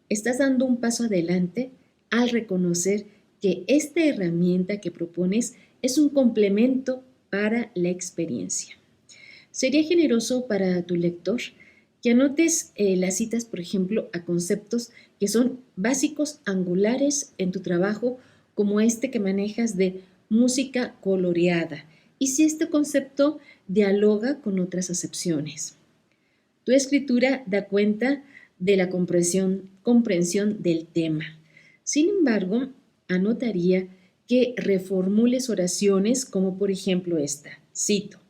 estás dando un paso adelante al reconocer que esta herramienta que propones es un complemento para la experiencia. Sería generoso para tu lector que anotes las citas, por ejemplo, a conceptos que son básicos, angulares en tu trabajo, como este que manejas de música coloreada, y si este concepto dialoga con otras acepciones. Tu escritura da cuenta de la comprensión del tema. Sin embargo, anotaría que reformules oraciones como por ejemplo esta, cito: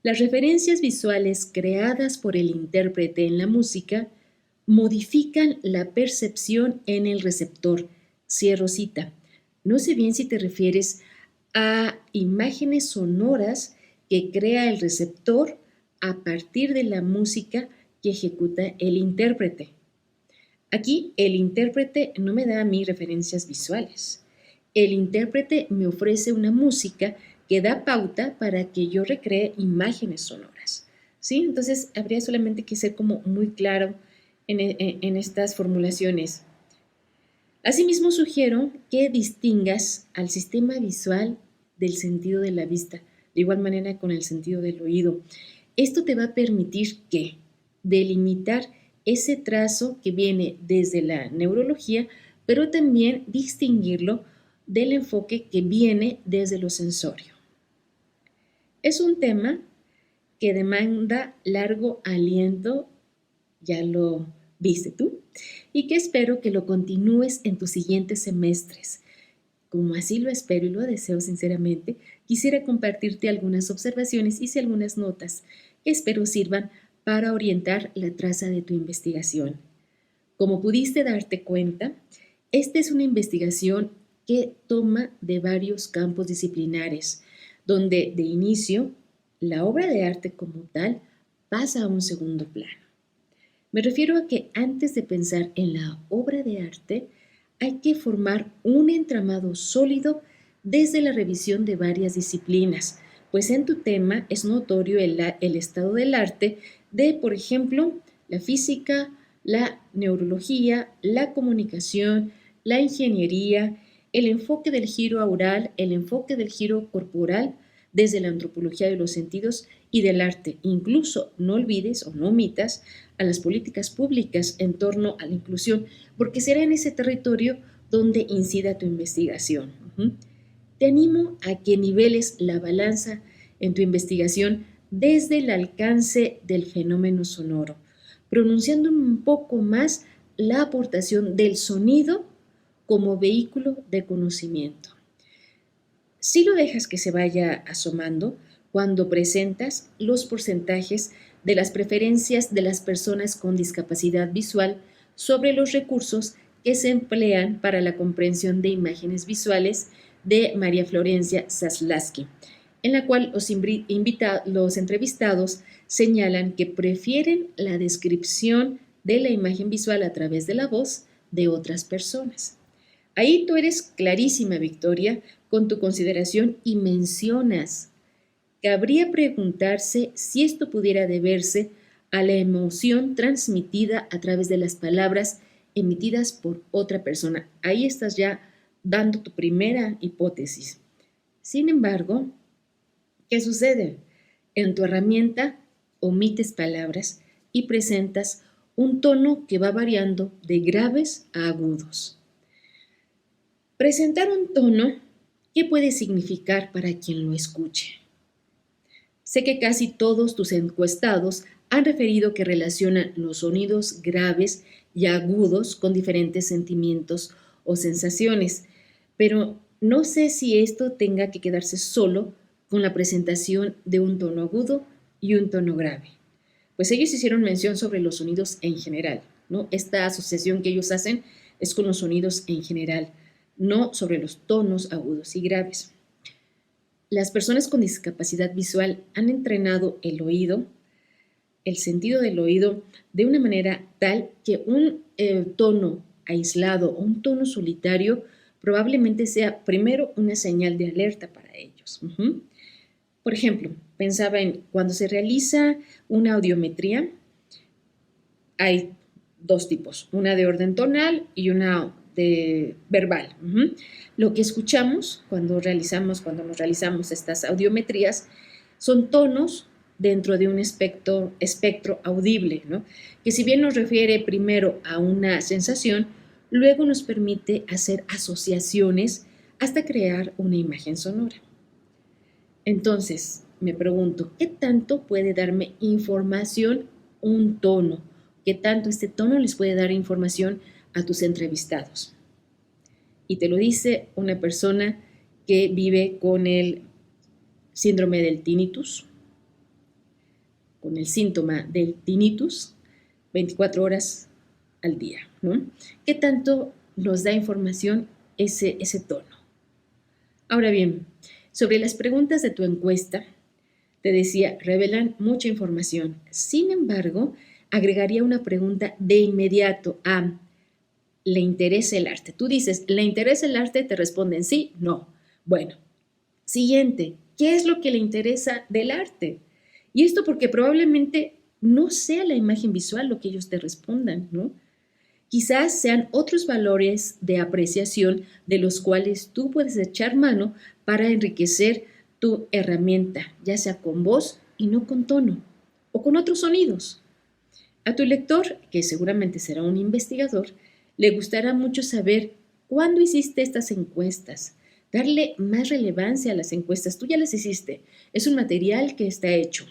las referencias visuales creadas por el intérprete en la música modifican la percepción en el receptor. Cierro cita. No sé bien si te refieres a imágenes sonoras que crea el receptor a partir de la música que ejecuta el intérprete. Aquí el intérprete no me da a mí referencias visuales. El intérprete me ofrece una música que da pauta para que yo recree imágenes sonoras, ¿sí? Entonces, habría solamente que ser como muy claro en estas formulaciones. Asimismo, sugiero que distingas al sistema visual del sentido de la vista, de igual manera con el sentido del oído. Esto te va a permitir que delimitar ese trazo que viene desde la neurología, pero también distinguirlo del enfoque que viene desde lo sensorio. Es un tema que demanda largo aliento, ya lo viste tú, y que espero que lo continúes en tus siguientes semestres. Como así lo espero y lo deseo sinceramente, quisiera compartirte algunas observaciones y algunas notas que espero sirvan para orientar la traza de tu investigación. Como pudiste darte cuenta, esta es una investigación que toma de varios campos disciplinares, donde de inicio la obra de arte como tal pasa a un segundo plano. Me refiero a que antes de pensar en la obra de arte, hay que formar un entramado sólido desde la revisión de varias disciplinas, pues en tu tema es notorio el estado del arte de, por ejemplo, la física, la neurología, la comunicación, la ingeniería, el enfoque del giro aural, el enfoque del giro corporal, desde la antropología de los sentidos y del arte. Incluso no olvides o no omitas a las políticas públicas en torno a la inclusión, porque será en ese territorio donde incida tu investigación. Te animo a que niveles la balanza en tu investigación desde el alcance del fenómeno sonoro, pronunciando un poco más la aportación del sonido como vehículo de conocimiento. Si lo dejas que se vaya asomando cuando presentas los porcentajes de las preferencias de las personas con discapacidad visual sobre los recursos que se emplean para la comprensión de imágenes visuales de María Florencia Zaslavsky, en la cual los entrevistados señalan que prefieren la descripción de la imagen visual a través de la voz de otras personas. Ahí tú eres clarísima, Victoria, con tu consideración y mencionas: cabría preguntarse si esto pudiera deberse a la emoción transmitida a través de las palabras emitidas por otra persona. Ahí estás ya dando tu primera hipótesis. Sin embargo, ¿qué sucede? En tu herramienta omites palabras y presentas un tono que va variando de graves a agudos. Presentar un tono, ¿qué puede significar para quien lo escuche? Sé que casi todos tus encuestados han referido que relacionan los sonidos graves y agudos con diferentes sentimientos o sensaciones, pero no sé si esto tenga que quedarse solo con la presentación de un tono agudo y un tono grave. Pues ellos hicieron mención sobre los sonidos en general, ¿no? Esta asociación que ellos hacen es con los sonidos en general, no sobre los tonos agudos y graves. Las personas con discapacidad visual han entrenado el oído, el sentido del oído, de una manera tal que un tono aislado o un tono solitario probablemente sea primero una señal de alerta para ellos. Por ejemplo, pensaba en cuando se realiza una audiometría, hay dos tipos, una de orden tonal y una de verbal. Lo que escuchamos cuando nos realizamos estas audiometrías son tonos dentro de un espectro audible, ¿no? Que si bien nos refiere primero a una sensación, luego nos permite hacer asociaciones hasta crear una imagen sonora. Entonces, me pregunto, ¿qué tanto puede darme información un tono? ¿Qué tanto este tono les puede dar información a tus entrevistados? Y te lo dice una persona que vive con el síndrome del tinnitus, con el síntoma del tinnitus 24 horas al día, ¿no? ¿Qué tanto nos da información ese tono? Ahora bien, sobre las preguntas de tu encuesta, te decía, revelan mucha información. Sin embargo, agregaría una pregunta de inmediato a, ¿le interesa el arte? Tú dices, ¿le interesa el arte? Te responden sí, no. Bueno, siguiente, ¿qué es lo que le interesa del arte? Y esto porque probablemente no sea la imagen visual lo que ellos te respondan, ¿no? Quizás sean otros valores de apreciación de los cuales tú puedes echar mano para enriquecer tu herramienta, ya sea con voz y no con tono, o con otros sonidos. A tu lector, que seguramente será un investigador, le gustará mucho saber cuándo hiciste estas encuestas, darle más relevancia a las encuestas. Tú ya las hiciste, es un material que está hecho.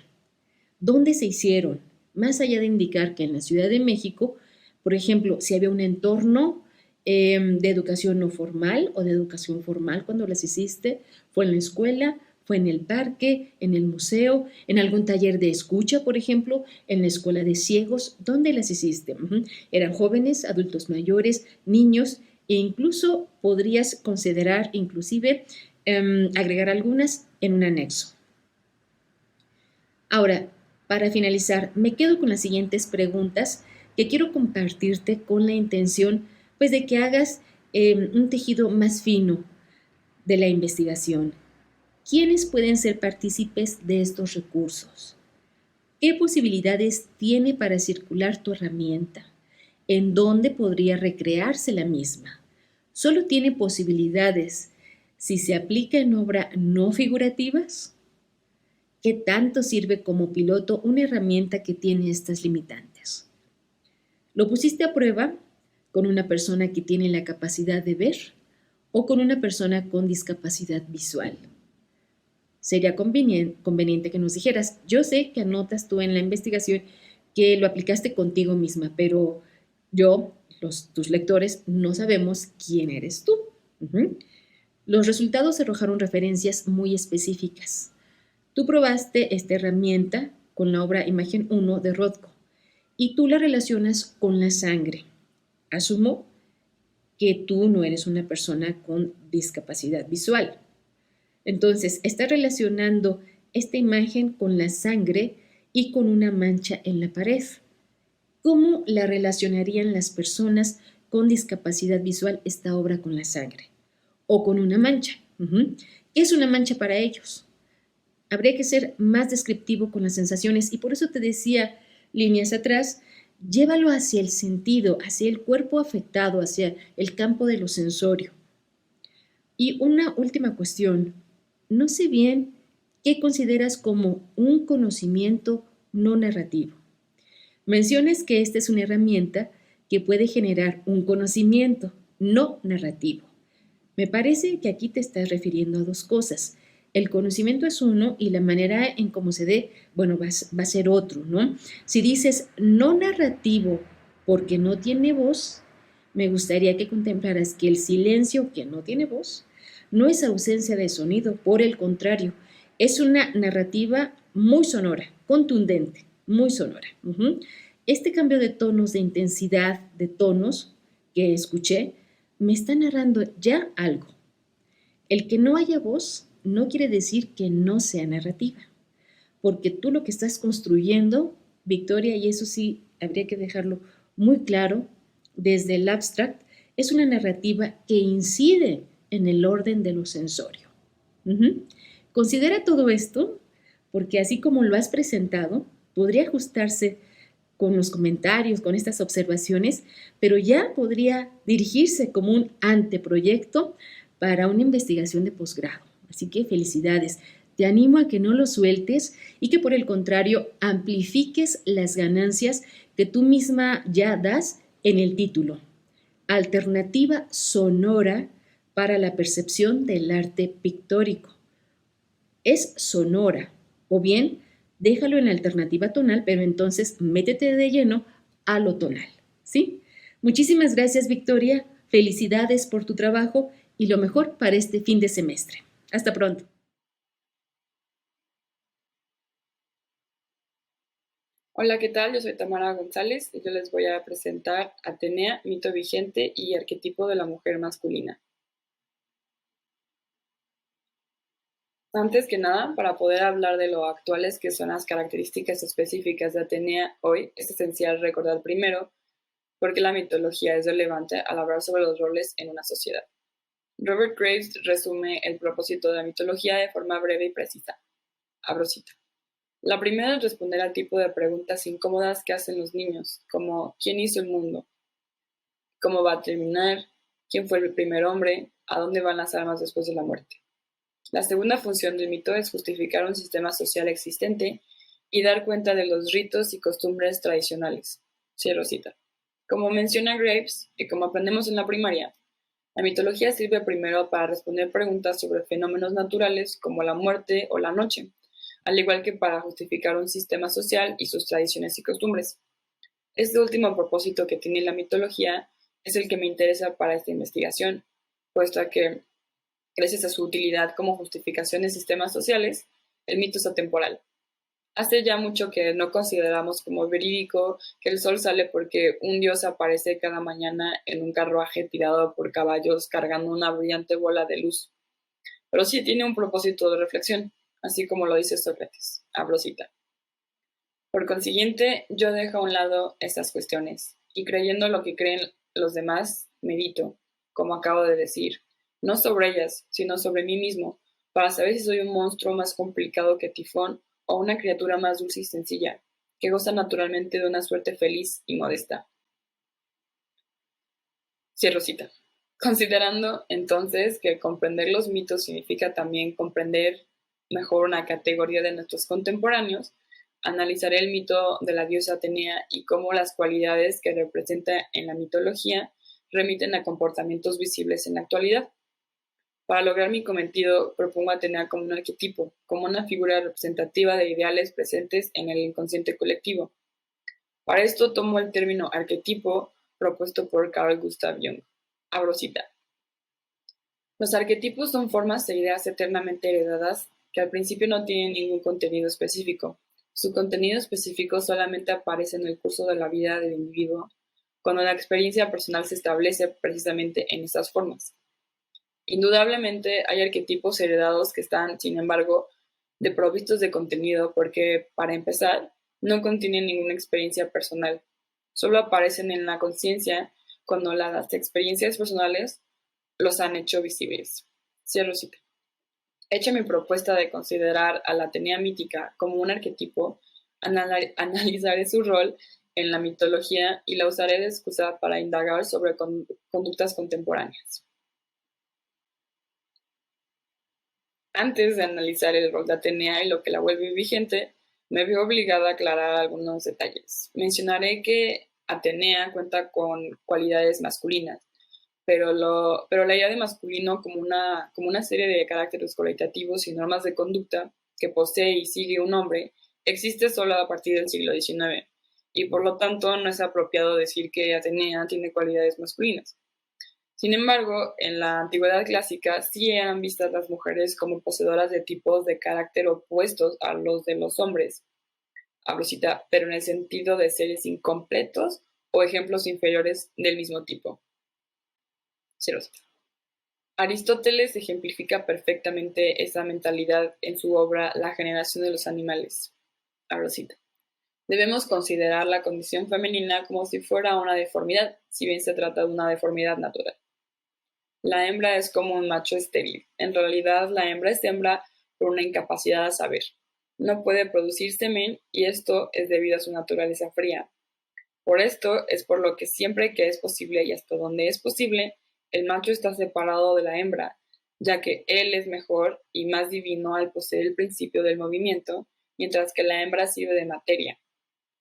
¿Dónde se hicieron? Más allá de indicar que en la Ciudad de México, por ejemplo, si había un entorno de educación no formal o de educación formal cuando las hiciste, fue en la escuela, fue en el parque, en el museo, en algún taller de escucha, por ejemplo, en la escuela de ciegos. ¿Dónde las hiciste? Eran jóvenes, adultos mayores, niños, e incluso podrías considerar, inclusive, agregar algunas en un anexo. Ahora, para finalizar, me quedo con las siguientes preguntas que quiero compartirte con la intención, pues, de que hagas un tejido más fino de la investigación. ¿Quiénes pueden ser partícipes de estos recursos? ¿Qué posibilidades tiene para circular tu herramienta? ¿En dónde podría recrearse la misma? ¿Solo tiene posibilidades si se aplica en obra no figurativas? ¿Qué tanto sirve como piloto una herramienta que tiene estas limitantes? ¿Lo pusiste a prueba con una persona que tiene la capacidad de ver o con una persona con discapacidad visual? Sería conveniente que nos dijeras, yo sé que anotas tú en la investigación que lo aplicaste contigo misma, pero tus lectores, no sabemos quién eres tú. Los resultados arrojaron referencias muy específicas. Tú probaste esta herramienta con la obra Imagen 1 de Rothko y tú la relacionas con la sangre. Asumo que tú no eres una persona con discapacidad visual. Entonces, estás relacionando esta imagen con la sangre y con una mancha en la pared. ¿Cómo la relacionarían las personas con discapacidad visual esta obra con la sangre? O con una mancha. ¿Qué es una mancha para ellos? Habría que ser más descriptivo con las sensaciones y por eso te decía líneas atrás, llévalo hacia el sentido, hacia el cuerpo afectado, hacia el campo de lo sensorio. Y una última cuestión, no sé bien qué consideras como un conocimiento no narrativo. Mencionas que esta es una herramienta que puede generar un conocimiento no narrativo. Me parece que aquí te estás refiriendo a dos cosas. El conocimiento es uno y la manera en cómo se dé, bueno, va a ser otro, ¿no? Si dices no narrativo porque no tiene voz, me gustaría que contemplaras que el silencio que no tiene voz no es ausencia de sonido, por el contrario, es una narrativa muy sonora, contundente, muy sonora. Este cambio de tonos, de intensidad, de tonos que escuché, me está narrando ya algo. El que no haya voz no quiere decir que no sea narrativa, porque tú lo que estás construyendo, Victoria, y eso sí habría que dejarlo muy claro, desde el abstract, es una narrativa que incide en el orden de lo sensorio. Considera todo esto porque así como lo has presentado, podría ajustarse con los comentarios, con estas observaciones, pero ya podría dirigirse como un anteproyecto para una investigación de posgrado. Así que felicidades. Te animo a que no lo sueltes y que por el contrario amplifiques las ganancias que tú misma ya das en el título. Alternativa sonora para la percepción del arte pictórico. Es sonora, o bien déjalo en alternativa tonal, pero entonces métete de lleno a lo tonal, ¿sí? Muchísimas gracias, Victoria. Felicidades por tu trabajo y lo mejor para este fin de semestre. Hasta pronto. Hola, ¿qué tal? Yo soy Tamara González y yo les voy a presentar Atenea, mito vigente y arquetipo de la mujer masculina. Antes que nada, para poder hablar de lo actuales que son las características específicas de Atenea hoy, es esencial recordar primero por qué la mitología es relevante al hablar sobre los roles en una sociedad. Robert Graves resume el propósito de la mitología de forma breve y precisa. Abro cita. La primera es responder al tipo de preguntas incómodas que hacen los niños, como ¿quién hizo el mundo? ¿Cómo va a terminar? ¿Quién fue el primer hombre? ¿A dónde van las almas después de la muerte? La segunda función del mito es justificar un sistema social existente y dar cuenta de los ritos y costumbres tradicionales. Cierro cita. Como menciona Graves, y como aprendemos en la primaria, la mitología sirve primero para responder preguntas sobre fenómenos naturales como la muerte o la noche, al igual que para justificar un sistema social y sus tradiciones y costumbres. Este último propósito que tiene la mitología es el que me interesa para esta investigación, puesto que, gracias a su utilidad como justificación de sistemas sociales, el mito es atemporal. Hace ya mucho que no consideramos como verídico que el sol sale porque un dios aparece cada mañana en un carruaje tirado por caballos cargando una brillante bola de luz. Pero sí tiene un propósito de reflexión, así como lo dice Sócrates. Abro cita. Por consiguiente, yo dejo a un lado estas cuestiones y creyendo lo que creen los demás, medito, como acabo de decir, no sobre ellas, sino sobre mí mismo, para saber si soy un monstruo más complicado que Tifón o una criatura más dulce y sencilla, que goza naturalmente de una suerte feliz y modesta. Cierro cita. Considerando entonces que comprender los mitos significa también comprender mejor una categoría de nuestros contemporáneos, analizaré el mito de la diosa Atenea y cómo las cualidades que representa en la mitología remiten a comportamientos visibles en la actualidad. Para lograr mi cometido, propongo a Atenea como un arquetipo, como una figura representativa de ideales presentes en el inconsciente colectivo. Para esto tomo el término arquetipo propuesto por Carl Gustav Jung. Abro cita. Los arquetipos son formas de ideas eternamente heredadas que al principio no tienen ningún contenido específico. Su contenido específico solamente aparece en el curso de la vida del individuo, cuando la experiencia personal se establece precisamente en estas formas. Indudablemente hay arquetipos heredados que están, sin embargo, desprovistos de contenido porque, para empezar, no contienen ninguna experiencia personal. Solo aparecen en la conciencia cuando las experiencias personales los han hecho visibles. Cierro cita. Hecha mi propuesta de considerar a la Atenea mítica como un arquetipo, analizaré su rol en la mitología y la usaré de excusa para indagar sobre conductas contemporáneas. Antes de analizar el rol de Atenea y lo que la vuelve vigente, me veo obligada a aclarar algunos detalles. Mencionaré que Atenea cuenta con cualidades masculinas, pero la idea de masculino como una serie de caracteres cualitativos y normas de conducta que posee y sigue un hombre existe solo a partir del siglo XIX, y por lo tanto no es apropiado decir que Atenea tiene cualidades masculinas. Sin embargo, en la antigüedad clásica sí eran vistas las mujeres como poseedoras de tipos de carácter opuestos a los de los hombres, abro cita, pero en el sentido de seres incompletos o ejemplos inferiores del mismo tipo. Cierro cita. Aristóteles ejemplifica perfectamente esa mentalidad en su obra La generación de los animales. Abro cita. Debemos considerar la condición femenina como si fuera una deformidad, si bien se trata de una deformidad natural. La hembra es como un macho estéril. En realidad, la hembra es hembra por una incapacidad a saber. No puede producir semen y esto es debido a su naturaleza fría. Por esto es por lo que siempre que es posible y hasta donde es posible, el macho está separado de la hembra, ya que él es mejor y más divino al poseer el principio del movimiento, mientras que la hembra sirve de materia.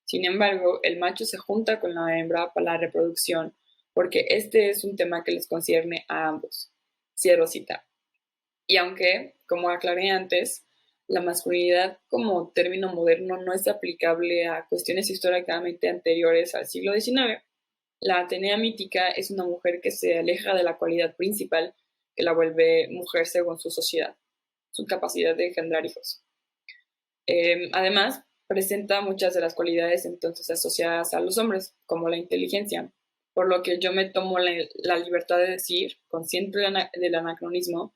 Sin embargo, el macho se junta con la hembra para la reproducción, porque este es un tema que les concierne a ambos. Cierro cita. Y aunque, como aclaré antes, la masculinidad como término moderno no es aplicable a cuestiones históricamente anteriores al siglo XIX, la Atenea mítica es una mujer que se aleja de la cualidad principal que la vuelve mujer según su sociedad, su capacidad de engendrar hijos. Además, presenta muchas de las cualidades entonces asociadas a los hombres, como la inteligencia, por lo que yo me tomo la libertad de decir, consciente del anacronismo,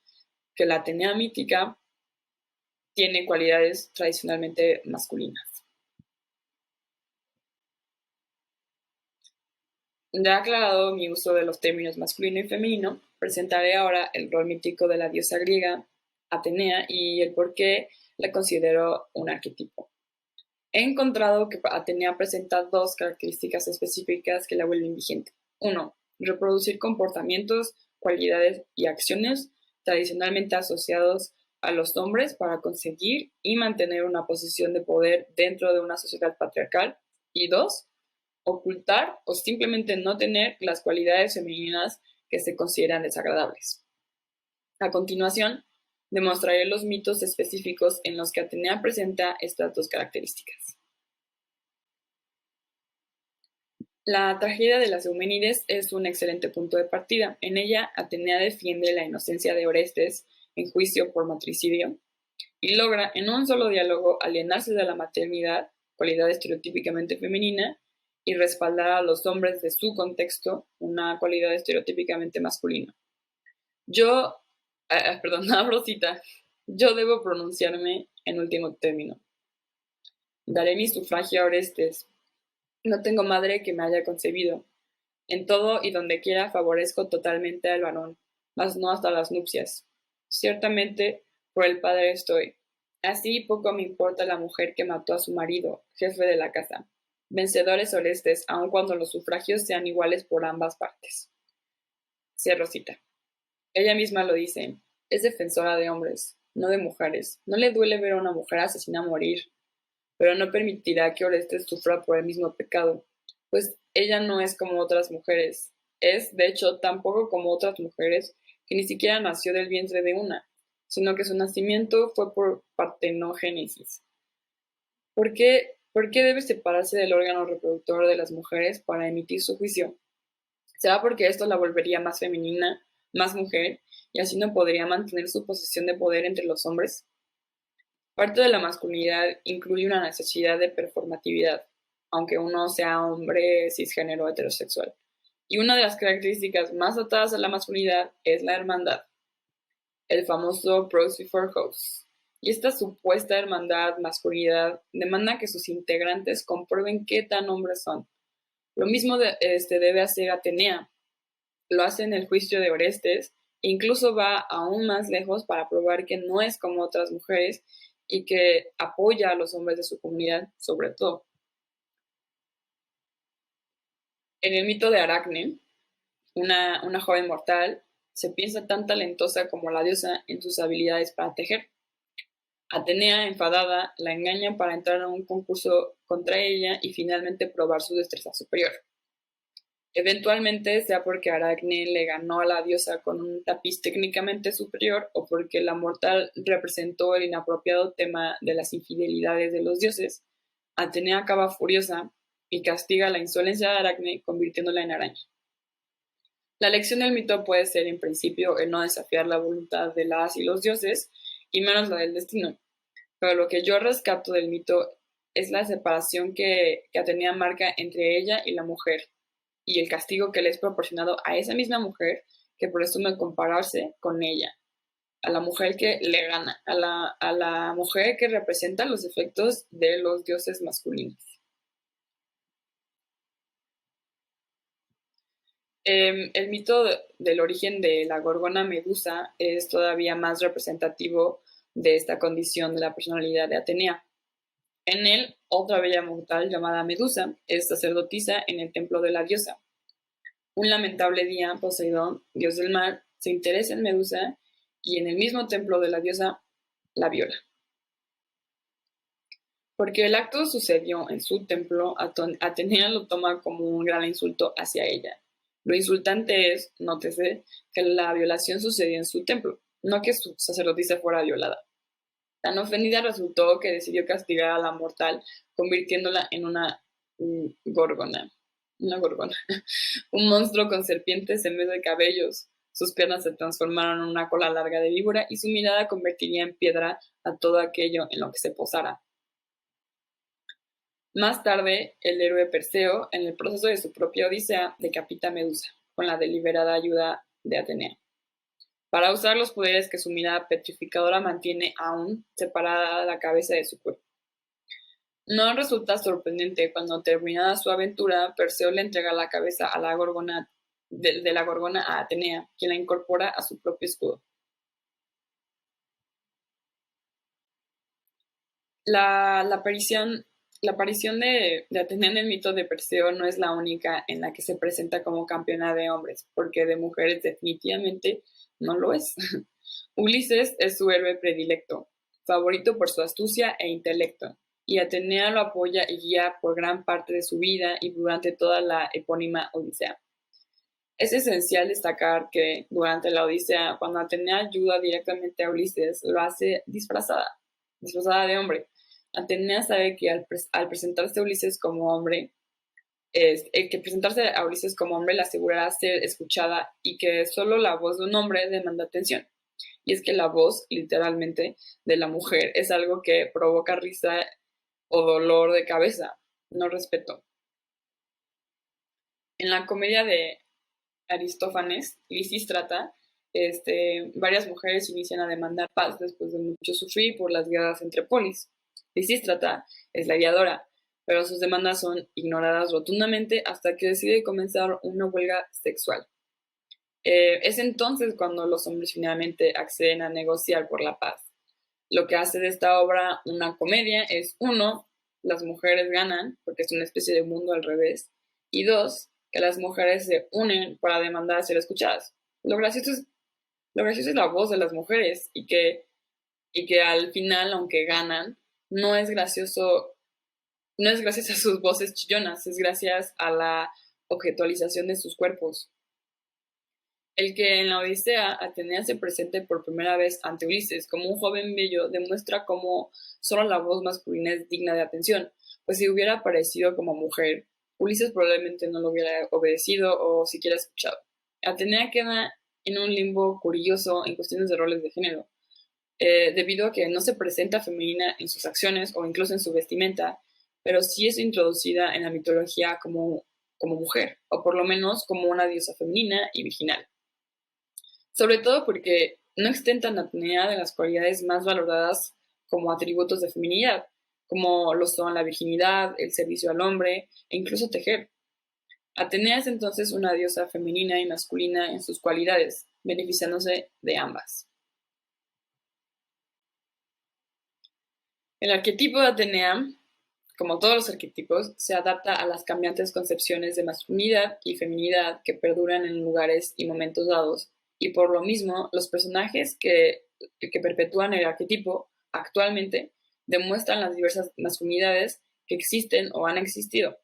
que la Atenea mítica tiene cualidades tradicionalmente masculinas. Ya aclarado mi uso de los términos masculino y femenino, presentaré ahora el rol mítico de la diosa griega Atenea y el por qué la considero un arquetipo. He encontrado que Atenea presenta dos características específicas que la vuelven vigente. 1. Reproducir comportamientos, cualidades y acciones tradicionalmente asociados a los hombres para conseguir y mantener una posición de poder dentro de una sociedad patriarcal. Y 2. Ocultar o simplemente no tener las cualidades femeninas que se consideran desagradables. A continuación, demostraré los mitos específicos en los que Atenea presenta estas dos características. La tragedia de las Euménides es un excelente punto de partida. En ella, Atenea defiende la inocencia de Orestes en juicio por matricidio y logra en un solo diálogo alienarse de la maternidad, cualidad estereotípicamente femenina, y respaldar a los hombres de su contexto, una cualidad estereotípicamente masculina. Abro cita, yo debo pronunciarme en último término. Daré mi sufragio a Orestes. No tengo madre que me haya concebido. En todo y donde quiera favorezco totalmente al varón, mas no hasta las nupcias. Ciertamente, por el padre estoy. Así poco me importa la mujer que mató a su marido, jefe de la casa. Vencedores Orestes, aun cuando los sufragios sean iguales por ambas partes. Cierro cita. Ella misma lo dice, es defensora de hombres, no de mujeres. No le duele ver a una mujer asesina morir, pero no permitirá que Orestes sufra por el mismo pecado, pues ella no es como otras mujeres. Es, de hecho, tampoco como otras mujeres que ni siquiera nació del vientre de una, sino que su nacimiento fue por partenogénesis. ¿Por qué debe separarse del órgano reproductor de las mujeres para emitir su juicio? ¿Será porque esto la volvería más femenina, más mujer, y así no podría mantener su posición de poder entre los hombres? Parte de la masculinidad incluye una necesidad de performatividad, aunque uno sea hombre cisgénero heterosexual. Y una de las características más atadas a la masculinidad es la hermandad, el famoso Bros Before Hoes. Y esta supuesta hermandad, masculinidad, demanda que sus integrantes comprueben qué tan hombres son. Lo mismo debe hacer Atenea. Lo hace en el juicio de Orestes, e incluso va aún más lejos para probar que no es como otras mujeres y que apoya a los hombres de su comunidad, sobre todo. En el mito de Aracne, una joven mortal, se piensa tan talentosa como la diosa en sus habilidades para tejer. Atenea, enfadada, la engaña para entrar a un concurso contra ella y finalmente probar su destreza superior. Eventualmente, sea porque Aracne le ganó a la diosa con un tapiz técnicamente superior o porque la mortal representó el inapropiado tema de las infidelidades de los dioses, Atenea acaba furiosa y castiga la insolencia de Aracne convirtiéndola en araña. La lección del mito puede ser, en principio, el no desafiar la voluntad de las y los dioses, y menos la del destino. Pero lo que yo rescato del mito es la separación que Atenea marca entre ella y la mujer, y el castigo que le es proporcionado a esa misma mujer que presume compararse con ella, a la mujer que le gana, a la mujer que representa los efectos de los dioses masculinos. El mito del origen de la gorgona Medusa es todavía más representativo de esta condición de la personalidad de Atenea. En él, otra bella mortal llamada Medusa es sacerdotisa en el templo de la diosa. Un lamentable día, Poseidón, dios del mar, se interesa en Medusa y en el mismo templo de la diosa la viola. Porque el acto sucedió en su templo, Atenea lo toma como un gran insulto hacia ella. Lo insultante es, nótese, que la violación sucedió en su templo, no que su sacerdotisa fuera violada. Tan ofendida resultó que decidió castigar a la mortal, convirtiéndola en una gorgona. Un monstruo con serpientes en vez de cabellos. Sus piernas se transformaron en una cola larga de víbora y su mirada convertiría en piedra a todo aquello en lo que se posara. Más tarde, el héroe Perseo, en el proceso de su propia odisea, decapita a Medusa, con la deliberada ayuda de Atenea, para usar los poderes que su mirada petrificadora mantiene aún separada la cabeza de su cuerpo. No resulta sorprendente cuando, terminada su aventura, Perseo le entrega la cabeza a la gorgona de la gorgona a Atenea, quien la incorpora a su propio escudo. La aparición de Atenea en el mito de Perseo no es la única en la que se presenta como campeona de hombres, porque de mujeres definitivamente no lo es. Ulises es su héroe predilecto, favorito por su astucia e intelecto, y Atenea lo apoya y guía por gran parte de su vida y durante toda la epónima Odisea. Es esencial destacar que durante la Odisea, cuando Atenea ayuda directamente a Ulises, lo hace disfrazada de hombre. Atenea sabe que al presentarse a Ulises como hombre, le asegurará ser escuchada y que solo la voz de un hombre demanda atención. Y es que la voz, literalmente, de la mujer es algo que provoca risa o dolor de cabeza, no respeto. En la comedia de Aristófanes, Lisístrata, varias mujeres inician a demandar paz después de mucho sufrir por las guerras entre polis. Lisístrata es la guiadora, pero sus demandas son ignoradas rotundamente hasta que decide comenzar una huelga sexual. Es entonces cuando los hombres finalmente acceden a negociar por la paz. Lo que hace de esta obra una comedia es, 1, las mujeres ganan, porque es una especie de mundo al revés, y 2, que las mujeres se unen para demandar ser escuchadas. Lo gracioso es la voz de las mujeres y que al final, aunque ganan, no es gracias a sus voces chillonas, es gracias a la objetualización de sus cuerpos. El que en la Odisea Atenea se presente por primera vez ante Ulises como un joven bello demuestra cómo solo la voz masculina es digna de atención, pues si hubiera aparecido como mujer, Ulises probablemente no lo hubiera obedecido o siquiera escuchado. Atenea queda en un limbo curioso en cuestiones de roles de género, debido a que no se presenta femenina en sus acciones o incluso en su vestimenta, pero sí es introducida en la mitología como mujer, o por lo menos como una diosa femenina y virginal. Sobre todo porque no exentan a Atenea de las cualidades más valoradas como atributos de feminidad, como lo son la virginidad, el servicio al hombre e incluso tejer. Atenea es entonces una diosa femenina y masculina en sus cualidades, beneficiándose de ambas. El arquetipo de Atenea, como todos los arquetipos, se adapta a las cambiantes concepciones de masculinidad y feminidad que perduran en lugares y momentos dados, y por lo mismo los personajes que perpetúan el arquetipo actualmente demuestran las diversas masculinidades que existen o han existido.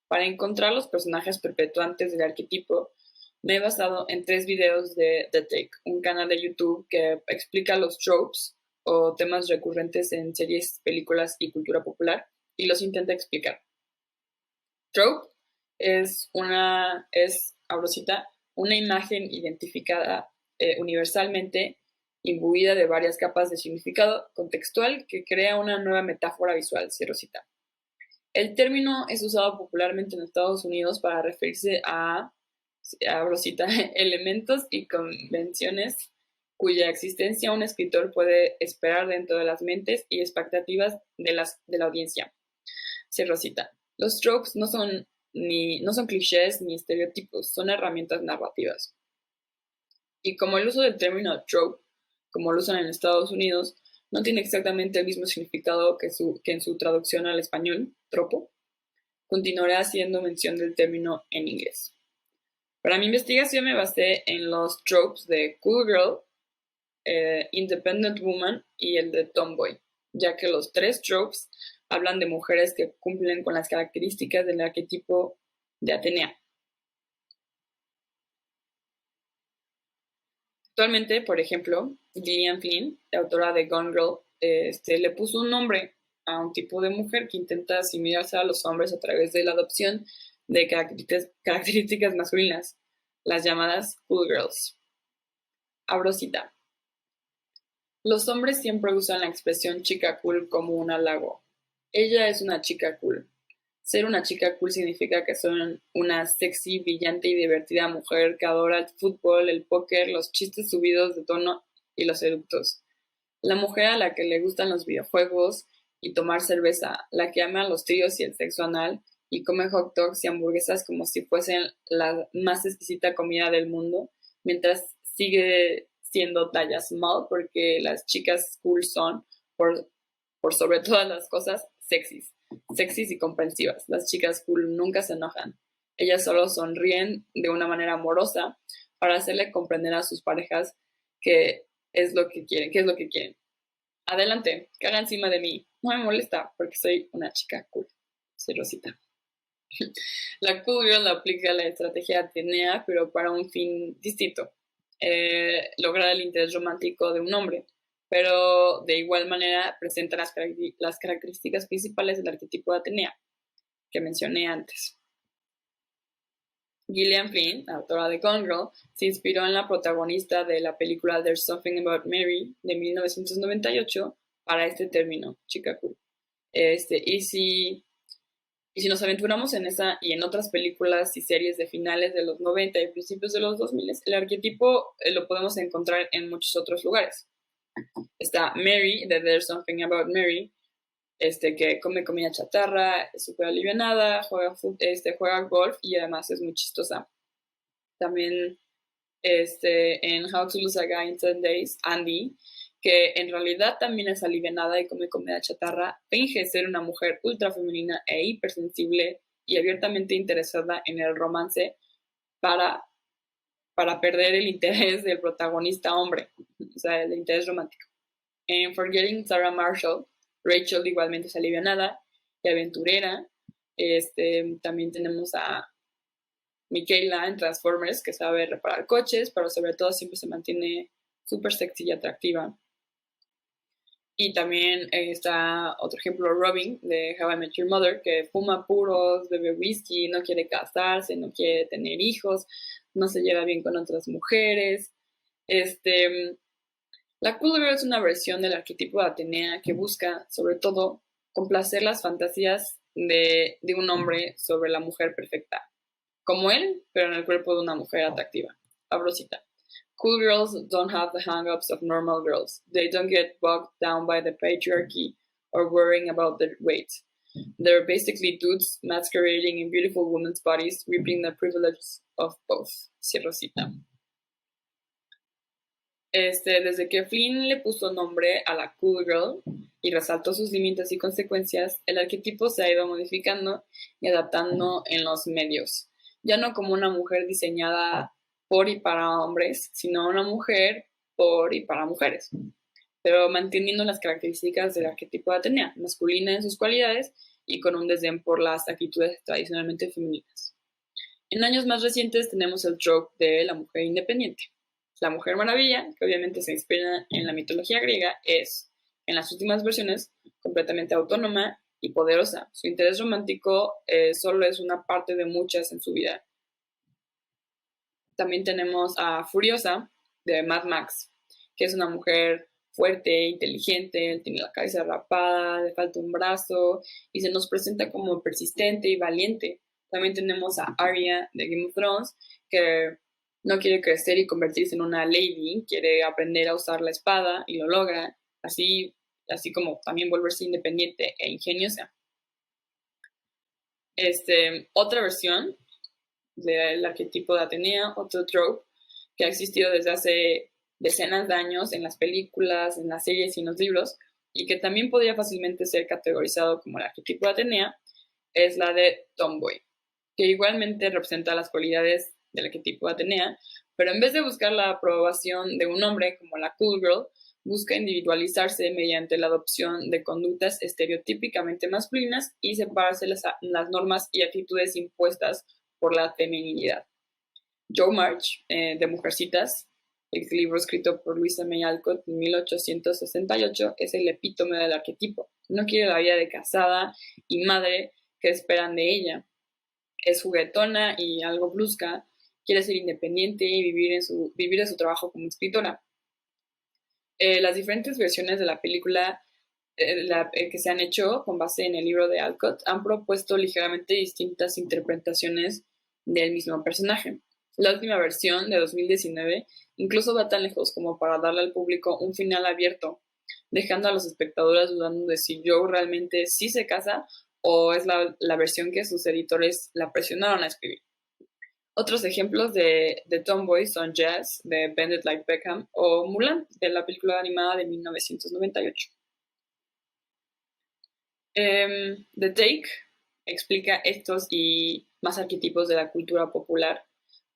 Para encontrar los personajes perpetuantes del arquetipo, me he basado en 3 videos de The Take, un canal de YouTube que explica los tropes o temas recurrentes en series, películas y cultura popular, y los intenta explicar. Trope es una imagen identificada universalmente, imbuida de varias capas de significado contextual que crea una nueva metáfora visual, cierro cita. El término es usado popularmente en Estados Unidos para referirse a elementos y convenciones cuya existencia un escritor puede esperar dentro de las mentes y expectativas de la audiencia. Cierro cita. Los tropes no son clichés ni estereotipos, son herramientas narrativas. Y como el uso del término trope, como lo usan en Estados Unidos, no tiene exactamente el mismo significado que en su traducción al español, tropo, continuaré haciendo mención del término en inglés. Para mi investigación me basé en los tropes de Cool Girl, Independent Woman y el de Tomboy, ya que los tres tropes hablan de mujeres que cumplen con las características del arquetipo de Atenea. Actualmente, por ejemplo, Gillian Flynn, la autora de Gone Girl, le puso un nombre a un tipo de mujer que intenta asimilarse a los hombres a través de la adopción de características masculinas, las llamadas Cool Girls. Abro cita. Los hombres siempre usan la expresión chica cool como un halago. Ella es una chica cool. Ser una chica cool significa que son una sexy, brillante y divertida mujer que adora el fútbol, el póker, los chistes subidos de tono y los eructos. La mujer a la que le gustan los videojuegos y tomar cerveza, la que ama los tríos y el sexo anal y come hot dogs y hamburguesas como si fuesen la más exquisita comida del mundo, mientras sigue siendo talla small porque las chicas cool son, por sobre todas las cosas, sexys y comprensivas. Las chicas cool nunca se enojan. Ellas solo sonríen de una manera amorosa para hacerle comprender a sus parejas que es lo que quieren. Adelante, caga encima de mí. No me molesta porque soy una chica cool. Soy Rosita. La cool girl aplica la estrategia Atenea, pero para un fin distinto. Lograr el interés romántico de un hombre, pero de igual manera presenta las características principales del arquetipo de Atenea que mencioné antes. Gillian Flynn, autora de Gone Girl, se inspiró en la protagonista de la película There's Something About Mary de 1998 para este término, chica cool. Y si nos aventuramos en esa y en otras películas y series de finales de los 90 y principios de los 2000, el arquetipo lo podemos encontrar en muchos otros lugares. Está Mary, de There's Something About Mary, que come comida chatarra, es súper alivianada, juega golf y además es muy chistosa. También en How to Lose a Guy in 10 Days, Andy, que en realidad también es alivianada y come comida chatarra, finge ser una mujer ultra femenina e hipersensible y abiertamente interesada en el romance para perder el interés del protagonista hombre, o sea, el interés romántico. En Forgetting Sarah Marshall, Rachel igualmente es alivianada y aventurera. También tenemos a Michaela en Transformers, que sabe reparar coches, pero sobre todo siempre se mantiene súper sexy y atractiva. Y también está otro ejemplo, Robin, de How I Met Your Mother, que fuma puros, bebe whisky, no quiere casarse, no quiere tener hijos, no se lleva bien con otras mujeres. La Cool Girl es una versión del arquetipo de Atenea que busca, sobre todo, complacer las fantasías de un hombre sobre la mujer perfecta, como él, pero en el cuerpo de una mujer atractiva. Abro cita. Cool girls don't have the hang-ups of normal girls. They don't get bogged down by the patriarchy or worrying about their weight. They're basically dudes masquerading in beautiful women's bodies, reaping the privileges of both. Cierro cita. Desde que Flynn le puso nombre a la Cool Girl y resaltó sus límites y consecuencias, el arquetipo se ha ido modificando y adaptando en los medios. Ya no como una mujer diseñada por y para hombres, sino una mujer por y para mujeres, pero manteniendo las características del arquetipo de Atenea, masculina en sus cualidades y con un desdén por las actitudes tradicionalmente femeninas. En años más recientes tenemos el trope de la mujer independiente. La Mujer Maravilla, que obviamente se inspira en la mitología griega, es, en las últimas versiones, completamente autónoma y poderosa. Su interés romántico solo es una parte de muchas en su vida. También tenemos a Furiosa, de Mad Max, que es una mujer fuerte, inteligente, tiene la cabeza rapada, le falta un brazo y se nos presenta como persistente y valiente. También tenemos a Arya, de Game of Thrones, que no quiere crecer y convertirse en una lady, quiere aprender a usar la espada y lo logra, así como también volverse independiente e ingeniosa. Otra versión del arquetipo de Atenea, otro trope, que ha existido desde hace decenas de años en las películas, en las series y en los libros, y que también podría fácilmente ser categorizado como el arquetipo de Atenea, es la de Tomboy, que igualmente representa las cualidades del arquetipo de Atenea, pero en vez de buscar la aprobación de un hombre como la cool girl, busca individualizarse mediante la adopción de conductas estereotípicamente masculinas y separarse las normas y actitudes impuestas por la feminidad. Jo March, de Mujercitas, el libro escrito por Louisa May Alcott en 1868, es el epítome del arquetipo. No quiere la vida de casada y madre que esperan de ella. Es juguetona y algo brusca, quiere ser independiente y vivir de su trabajo como escritora. Las diferentes versiones de la película que se han hecho con base en el libro de Alcott han propuesto ligeramente distintas interpretaciones del mismo personaje. La última versión de 2019 incluso va tan lejos como para darle al público un final abierto, dejando a los espectadores dudando de si Joe realmente sí se casa o es la versión que sus editores la presionaron a escribir. Otros ejemplos de Tomboy son Jazz, de Bend It Like Beckham, o Mulan, de la película animada de 1998. The Take explica estos y más arquetipos de la cultura popular,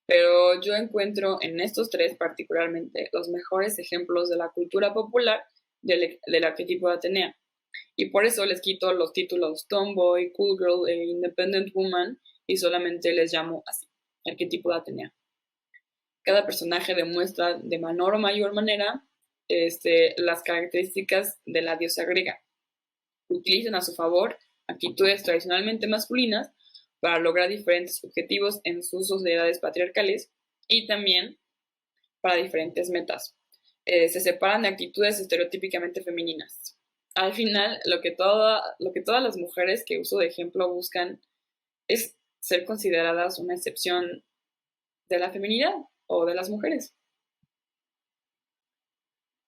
pero yo encuentro en estos tres particularmente los mejores ejemplos de la cultura popular del arquetipo de Atenea. Y por eso les quito los títulos Tomboy, Cool Girl e Independent Woman y solamente les llamo así, arquetipo de Atenea. Cada personaje demuestra de menor o mayor manera las características de la diosa griega. Utilizan a su favor actitudes tradicionalmente masculinas para lograr diferentes objetivos en sus sociedades patriarcales y también para diferentes metas. Se separan de actitudes estereotípicamente femeninas. Al final, lo que todas las mujeres que uso de ejemplo buscan es ser consideradas una excepción de la feminidad o de las mujeres.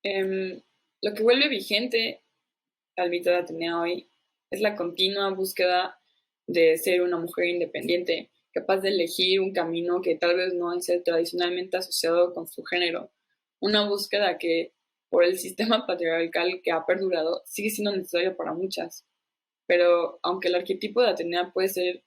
Lo que vuelve vigente al mito de Atenea hoy es la continua búsqueda de ser una mujer independiente, capaz de elegir un camino que tal vez no es el tradicionalmente asociado con su género. Una búsqueda que, por el sistema patriarcal que ha perdurado, sigue siendo necesaria para muchas. Pero aunque el arquetipo de Atenea puede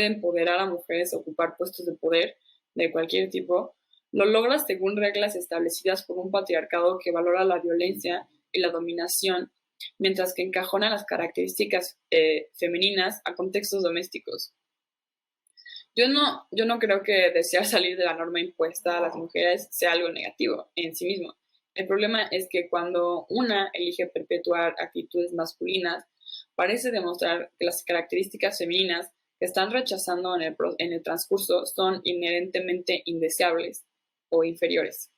empoderar a mujeres a ocupar puestos de poder de cualquier tipo, lo logra según reglas establecidas por un patriarcado que valora la violencia y la dominación, mientras que encajona las características femeninas a contextos domésticos. Yo no creo que desear salir de la norma impuesta a las mujeres sea algo negativo en sí mismo. El problema es que cuando una elige perpetuar actitudes masculinas, parece demostrar que las características femeninas que están rechazando en el transcurso son inherentemente indeseables o inferiores.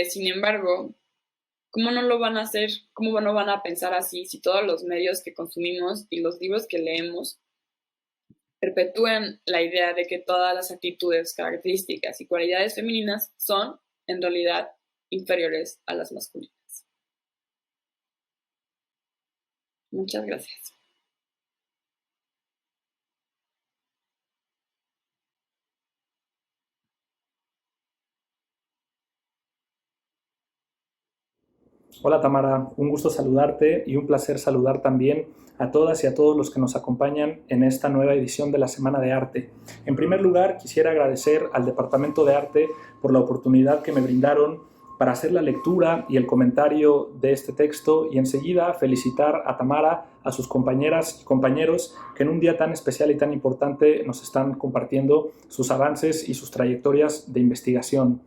Sin embargo, ¿cómo no lo van a hacer? ¿Cómo no van a pensar así si todos los medios que consumimos y los libros que leemos perpetúan la idea de que todas las actitudes, características y cualidades femeninas son, en realidad, inferiores a las masculinas? Muchas gracias. Hola Tamara, un gusto saludarte y un placer saludar también a todas y a todos los que nos acompañan en esta nueva edición de la Semana de Arte. En primer lugar, quisiera agradecer al Departamento de Arte por la oportunidad que me brindaron para hacer la lectura y el comentario de este texto y enseguida felicitar a Tamara, a sus compañeras y compañeros que en un día tan especial y tan importante nos están compartiendo sus avances y sus trayectorias de investigación.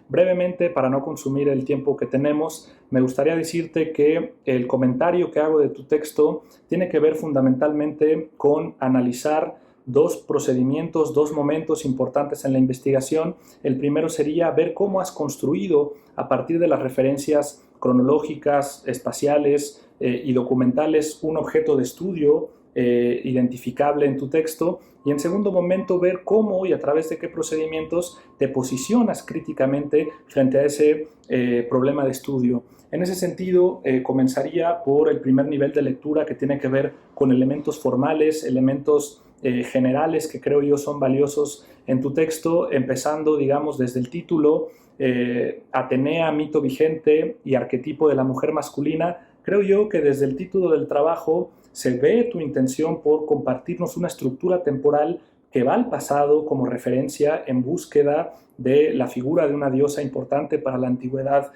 Brevemente, para no consumir el tiempo que tenemos, me gustaría decirte que el comentario que hago de tu texto tiene que ver fundamentalmente con analizar dos procedimientos, dos momentos importantes en la investigación. El primero sería ver cómo has construido, a partir de las referencias cronológicas, espaciales y documentales, un objeto de estudio identificable en tu texto, y en segundo momento ver cómo y a través de qué procedimientos te posicionas críticamente frente a ese problema de estudio. En ese sentido, comenzaría por el primer nivel de lectura, que tiene que ver con elementos formales, elementos generales que creo yo son valiosos en tu texto, empezando, digamos, desde el título, Atenea, mito vigente y arquetipo de la mujer masculina, creo yo que desde el título del trabajo se ve tu intención por compartirnos una estructura temporal que va al pasado como referencia en búsqueda de la figura de una diosa importante para la antigüedad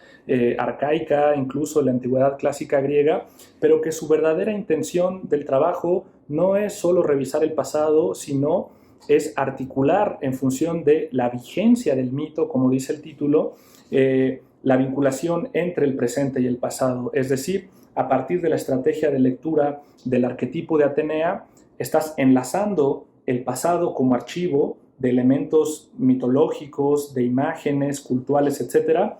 arcaica, incluso la antigüedad clásica griega, pero que su verdadera intención del trabajo no es solo revisar el pasado, sino es articular en función de la vigencia del mito, como dice el título, la vinculación entre el presente y el pasado. Es decir, a partir de la estrategia de lectura del arquetipo de Atenea, estás enlazando el pasado como archivo de elementos mitológicos, de imágenes, culturales, etcétera,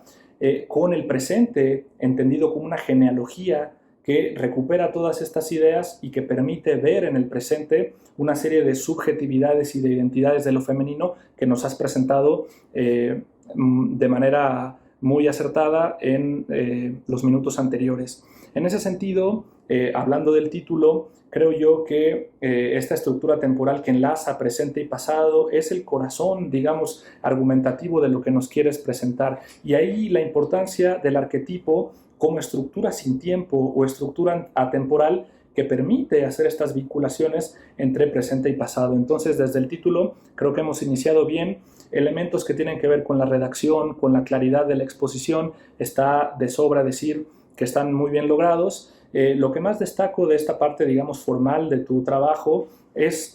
con el presente entendido como una genealogía que recupera todas estas ideas y que permite ver en el presente una serie de subjetividades y de identidades de lo femenino que nos has presentado de manera muy acertada en los minutos anteriores. En ese sentido, hablando del título, creo yo que esta estructura temporal que enlaza presente y pasado es el corazón, digamos, argumentativo de lo que nos quieres presentar. Y ahí la importancia del arquetipo como estructura sin tiempo o estructura atemporal que permite hacer estas vinculaciones entre presente y pasado. Entonces, desde el título, creo que hemos iniciado bien. Elementos que tienen que ver con la redacción, con la claridad de la exposición, está de sobra decir que están muy bien logrados. Lo que más destaco de esta parte, digamos, formal de tu trabajo es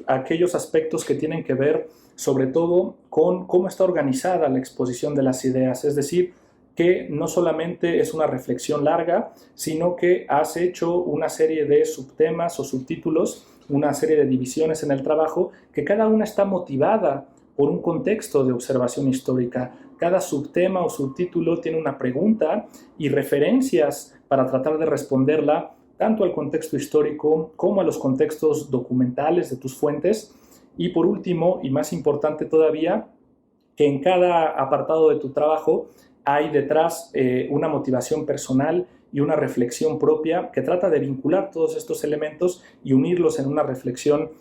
aquellos aspectos que tienen que ver sobre todo con cómo está organizada la exposición de las ideas, es decir, que no solamente es una reflexión larga, sino que has hecho una serie de subtemas o subtítulos, una serie de divisiones en el trabajo, que cada una está motivada por un contexto de observación histórica. Cada subtema o subtítulo tiene una pregunta y referencias para tratar de responderla tanto al contexto histórico como a los contextos documentales de tus fuentes. Y por último, y más importante todavía, que en cada apartado de tu trabajo hay detrás una motivación personal y una reflexión propia que trata de vincular todos estos elementos y unirlos en una reflexión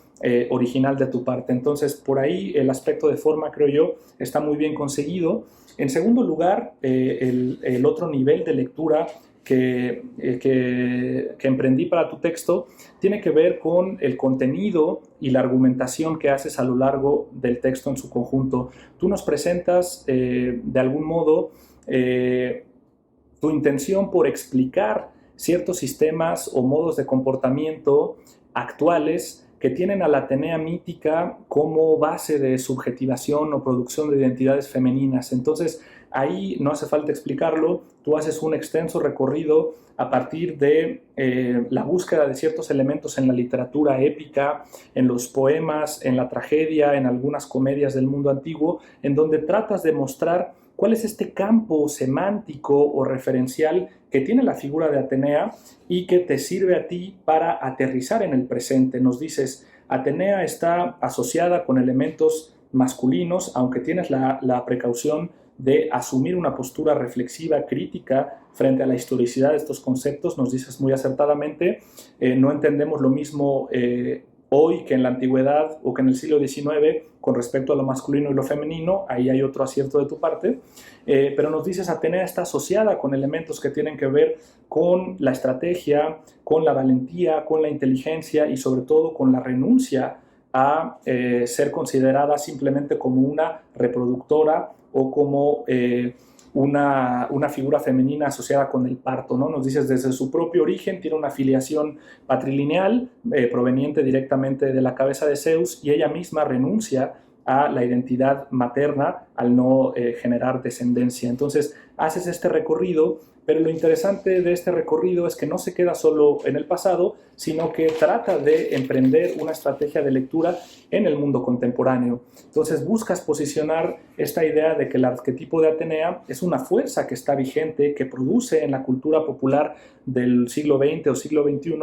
original de tu parte. Entonces, por ahí el aspecto de forma, creo yo, está muy bien conseguido. En segundo lugar, el otro nivel de lectura que emprendí para tu texto tiene que ver con el contenido y la argumentación que haces a lo largo del texto en su conjunto. Tú nos presentas de algún modo tu intención por explicar ciertos sistemas o modos de comportamiento actuales que tienen a la Atenea mítica como base de subjetivación o producción de identidades femeninas. Entonces, ahí no hace falta explicarlo, tú haces un extenso recorrido a partir de la búsqueda de ciertos elementos en la literatura épica, en los poemas, en la tragedia, en algunas comedias del mundo antiguo, en donde tratas de mostrar cuál es este campo semántico o referencial que tiene la figura de Atenea y que te sirve a ti para aterrizar en el presente. Nos dices, Atenea está asociada con elementos masculinos, aunque tienes la precaución de asumir una postura reflexiva, crítica, frente a la historicidad de estos conceptos. Nos dices muy acertadamente, no entendemos lo mismo hoy que en la antigüedad o que en el siglo XIX con respecto a lo masculino y lo femenino. Ahí hay otro acierto de tu parte, pero nos dices Atenea está asociada con elementos que tienen que ver con la estrategia, con la valentía, con la inteligencia y sobre todo con la renuncia a ser considerada simplemente como una reproductora o como una figura femenina asociada con el parto, ¿no? Nos dices, desde su propio origen tiene una filiación patrilineal proveniente directamente de la cabeza de Zeus y ella misma renuncia a la identidad materna al no generar descendencia. Entonces, haces este recorrido, pero lo interesante de este recorrido es que no se queda solo en el pasado, sino que trata de emprender una estrategia de lectura en el mundo contemporáneo. Entonces buscas posicionar esta idea de que el arquetipo de Atenea es una fuerza que está vigente, que produce en la cultura popular del siglo XX o siglo XXI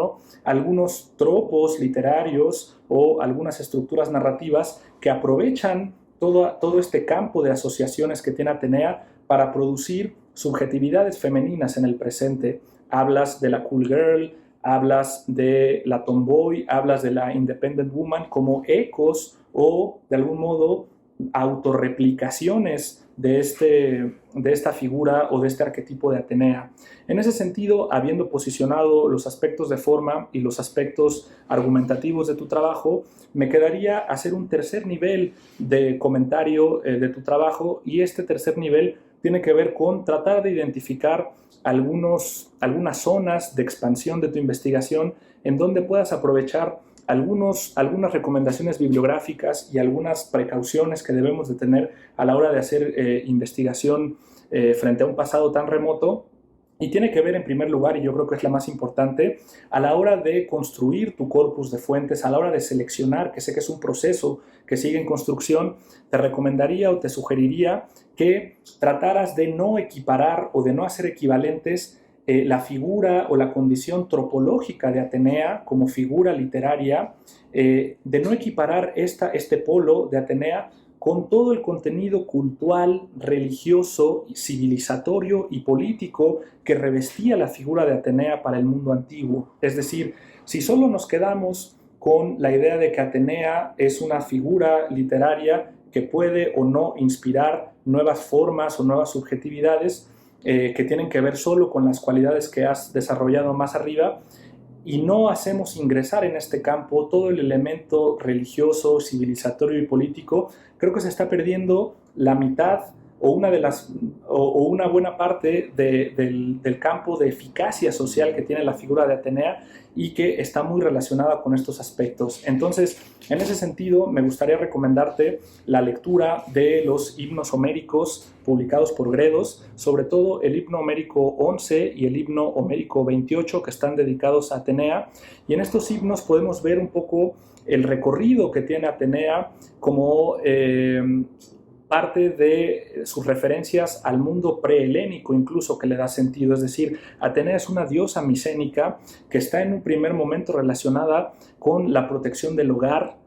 algunos tropos literarios o algunas estructuras narrativas que aprovechan todo este campo de asociaciones que tiene Atenea para producir subjetividades femeninas en el presente. Hablas de la cool girl, hablas de la tomboy, hablas de la independent woman como ecos o, de algún modo, autorreplicaciones de esta figura o de este arquetipo de Atenea. En ese sentido, habiendo posicionado los aspectos de forma y los aspectos argumentativos de tu trabajo, me quedaría hacer un tercer nivel de comentario de tu trabajo, y este tercer nivel tiene que ver con tratar de identificar algunas zonas de expansión de tu investigación en donde puedas aprovechar algunas recomendaciones bibliográficas y algunas precauciones que debemos de tener a la hora de hacer investigación frente a un pasado tan remoto. Y tiene que ver, en primer lugar, y yo creo que es la más importante, a la hora de construir tu corpus de fuentes, a la hora de seleccionar, que sé que es un proceso que sigue en construcción, te recomendaría o te sugeriría que trataras de no equiparar o de no hacer equivalentes la figura o la condición tropológica de Atenea como figura literaria, de no equiparar este polo de Atenea con todo el contenido cultural, religioso, civilizatorio y político que revestía la figura de Atenea para el mundo antiguo. Es decir, si solo nos quedamos con la idea de que Atenea es una figura literaria que puede o no inspirar nuevas formas o nuevas subjetividades que tienen que ver solo con las cualidades que has desarrollado más arriba, y no hacemos ingresar en este campo todo el elemento religioso, civilizatorio y político, creo que se está perdiendo la mitad o una buena parte del campo de eficacia social que tiene la figura de Atenea y que está muy relacionada con estos aspectos. Entonces, en ese sentido, me gustaría recomendarte la lectura de los himnos homéricos publicados por Gredos, sobre todo el himno homérico 11 y el himno homérico 28, que están dedicados a Atenea. Y en estos himnos podemos ver un poco el recorrido que tiene Atenea como parte de sus referencias al mundo prehelénico, incluso, que le da sentido. Es decir, Atenea es una diosa micénica que está en un primer momento relacionada con la protección del hogar,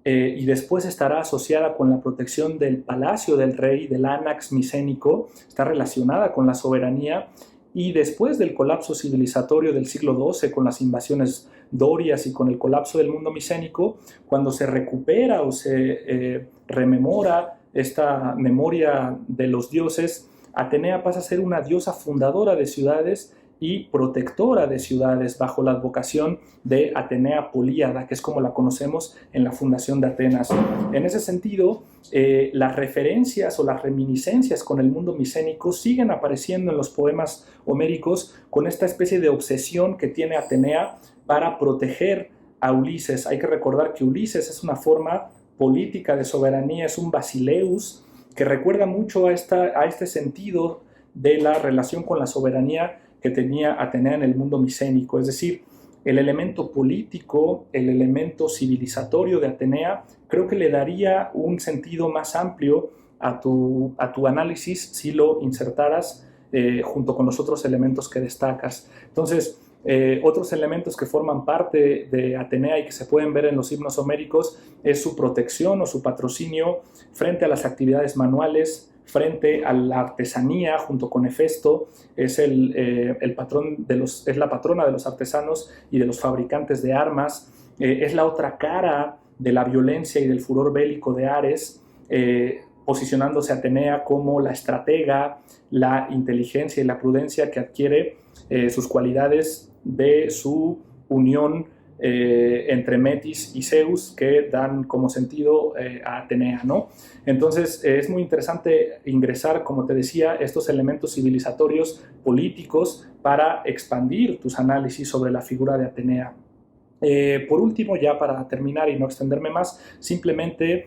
y después estará asociada con la protección del palacio del rey, del ánax micénico, está relacionada con la soberanía, y después del colapso civilizatorio del siglo XII, con las invasiones dorias y con el colapso del mundo micénico, cuando se recupera o se rememora esta memoria de los dioses, Atenea pasa a ser una diosa fundadora de ciudades y protectora de ciudades bajo la advocación de Atenea Políada, que es como la conocemos en la fundación de Atenas. En ese sentido, las referencias o las reminiscencias con el mundo micénico siguen apareciendo en los poemas homéricos con esta especie de obsesión que tiene Atenea para proteger a Ulises. Hay que recordar que Ulises es una forma política de soberanía, es un basileus que recuerda mucho a este sentido de la relación con la soberanía que tenía Atenea en el mundo micénico. Es decir, el elemento político, el elemento civilizatorio de Atenea, creo que le daría un sentido más amplio a tu análisis si lo insertaras junto con los otros elementos que destacas. Entonces, otros elementos que forman parte de Atenea y que se pueden ver en los himnos homéricos es su protección o su patrocinio frente a las actividades manuales, frente a la artesanía, junto con Hefesto. Es la patrona de los artesanos y de los fabricantes de armas. Es la otra cara de la violencia y del furor bélico de Ares, posicionándose Atenea como la estratega, la inteligencia y la prudencia que adquiere sus cualidades de su unión entre Metis y Zeus, que dan como sentido a Atenea, ¿no? Entonces es muy interesante ingresar, como te decía, estos elementos civilizatorios políticos para expandir tus análisis sobre la figura de Atenea. Por último, ya para terminar y no extenderme más, simplemente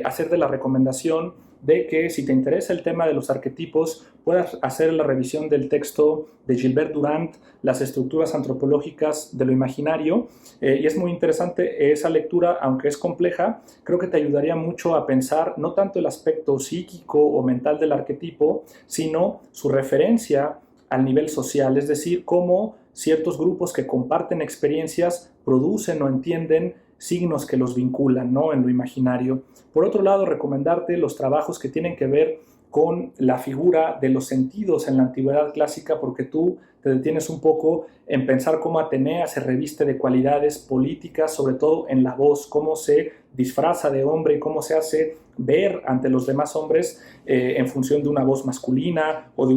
hacerte la recomendación de que, si te interesa el tema de los arquetipos, puedas hacer la revisión del texto de Gilbert Durand, Las estructuras antropológicas de lo imaginario, y es muy interesante esa lectura, aunque es compleja. Creo que te ayudaría mucho a pensar no tanto el aspecto psíquico o mental del arquetipo, sino su referencia al nivel social, es decir, cómo ciertos grupos que comparten experiencias producen o entienden signos que los vinculan, ¿no?, en lo imaginario. Por otro lado, recomendarte los trabajos que tienen que ver con la figura de los sentidos en la antigüedad clásica, porque tú te detienes un poco en pensar cómo Atenea se reviste de cualidades políticas, sobre todo en la voz, cómo se disfraza de hombre y cómo se hace ver ante los demás hombres en función de una voz masculina o de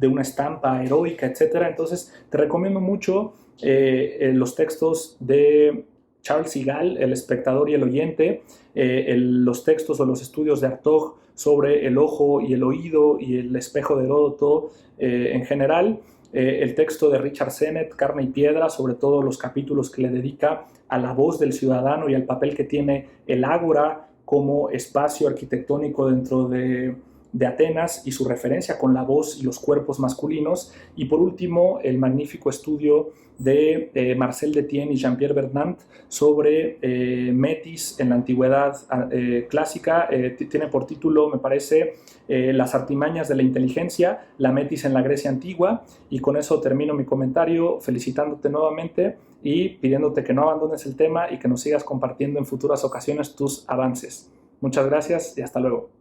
una estampa heroica, etc. Entonces, te recomiendo mucho los textos de Charles Sigal, El espectador y el oyente, los textos o los estudios de Hartog sobre el ojo y el oído y el espejo de Heródoto en general, el texto de Richard Sennett, Carne y Piedra, sobre todo los capítulos que le dedica a la voz del ciudadano y al papel que tiene el ágora como espacio arquitectónico dentro de Atenas y su referencia con la voz y los cuerpos masculinos. Y por último, el magnífico estudio de Marcel Detienne y Jean-Pierre Bernand sobre Metis en la antigüedad clásica. Tiene por título, me parece, Las artimañas de la inteligencia, la Metis en la Grecia antigua. Y con eso termino mi comentario, felicitándote nuevamente y pidiéndote que no abandones el tema y que nos sigas compartiendo en futuras ocasiones tus avances. Muchas gracias y hasta luego.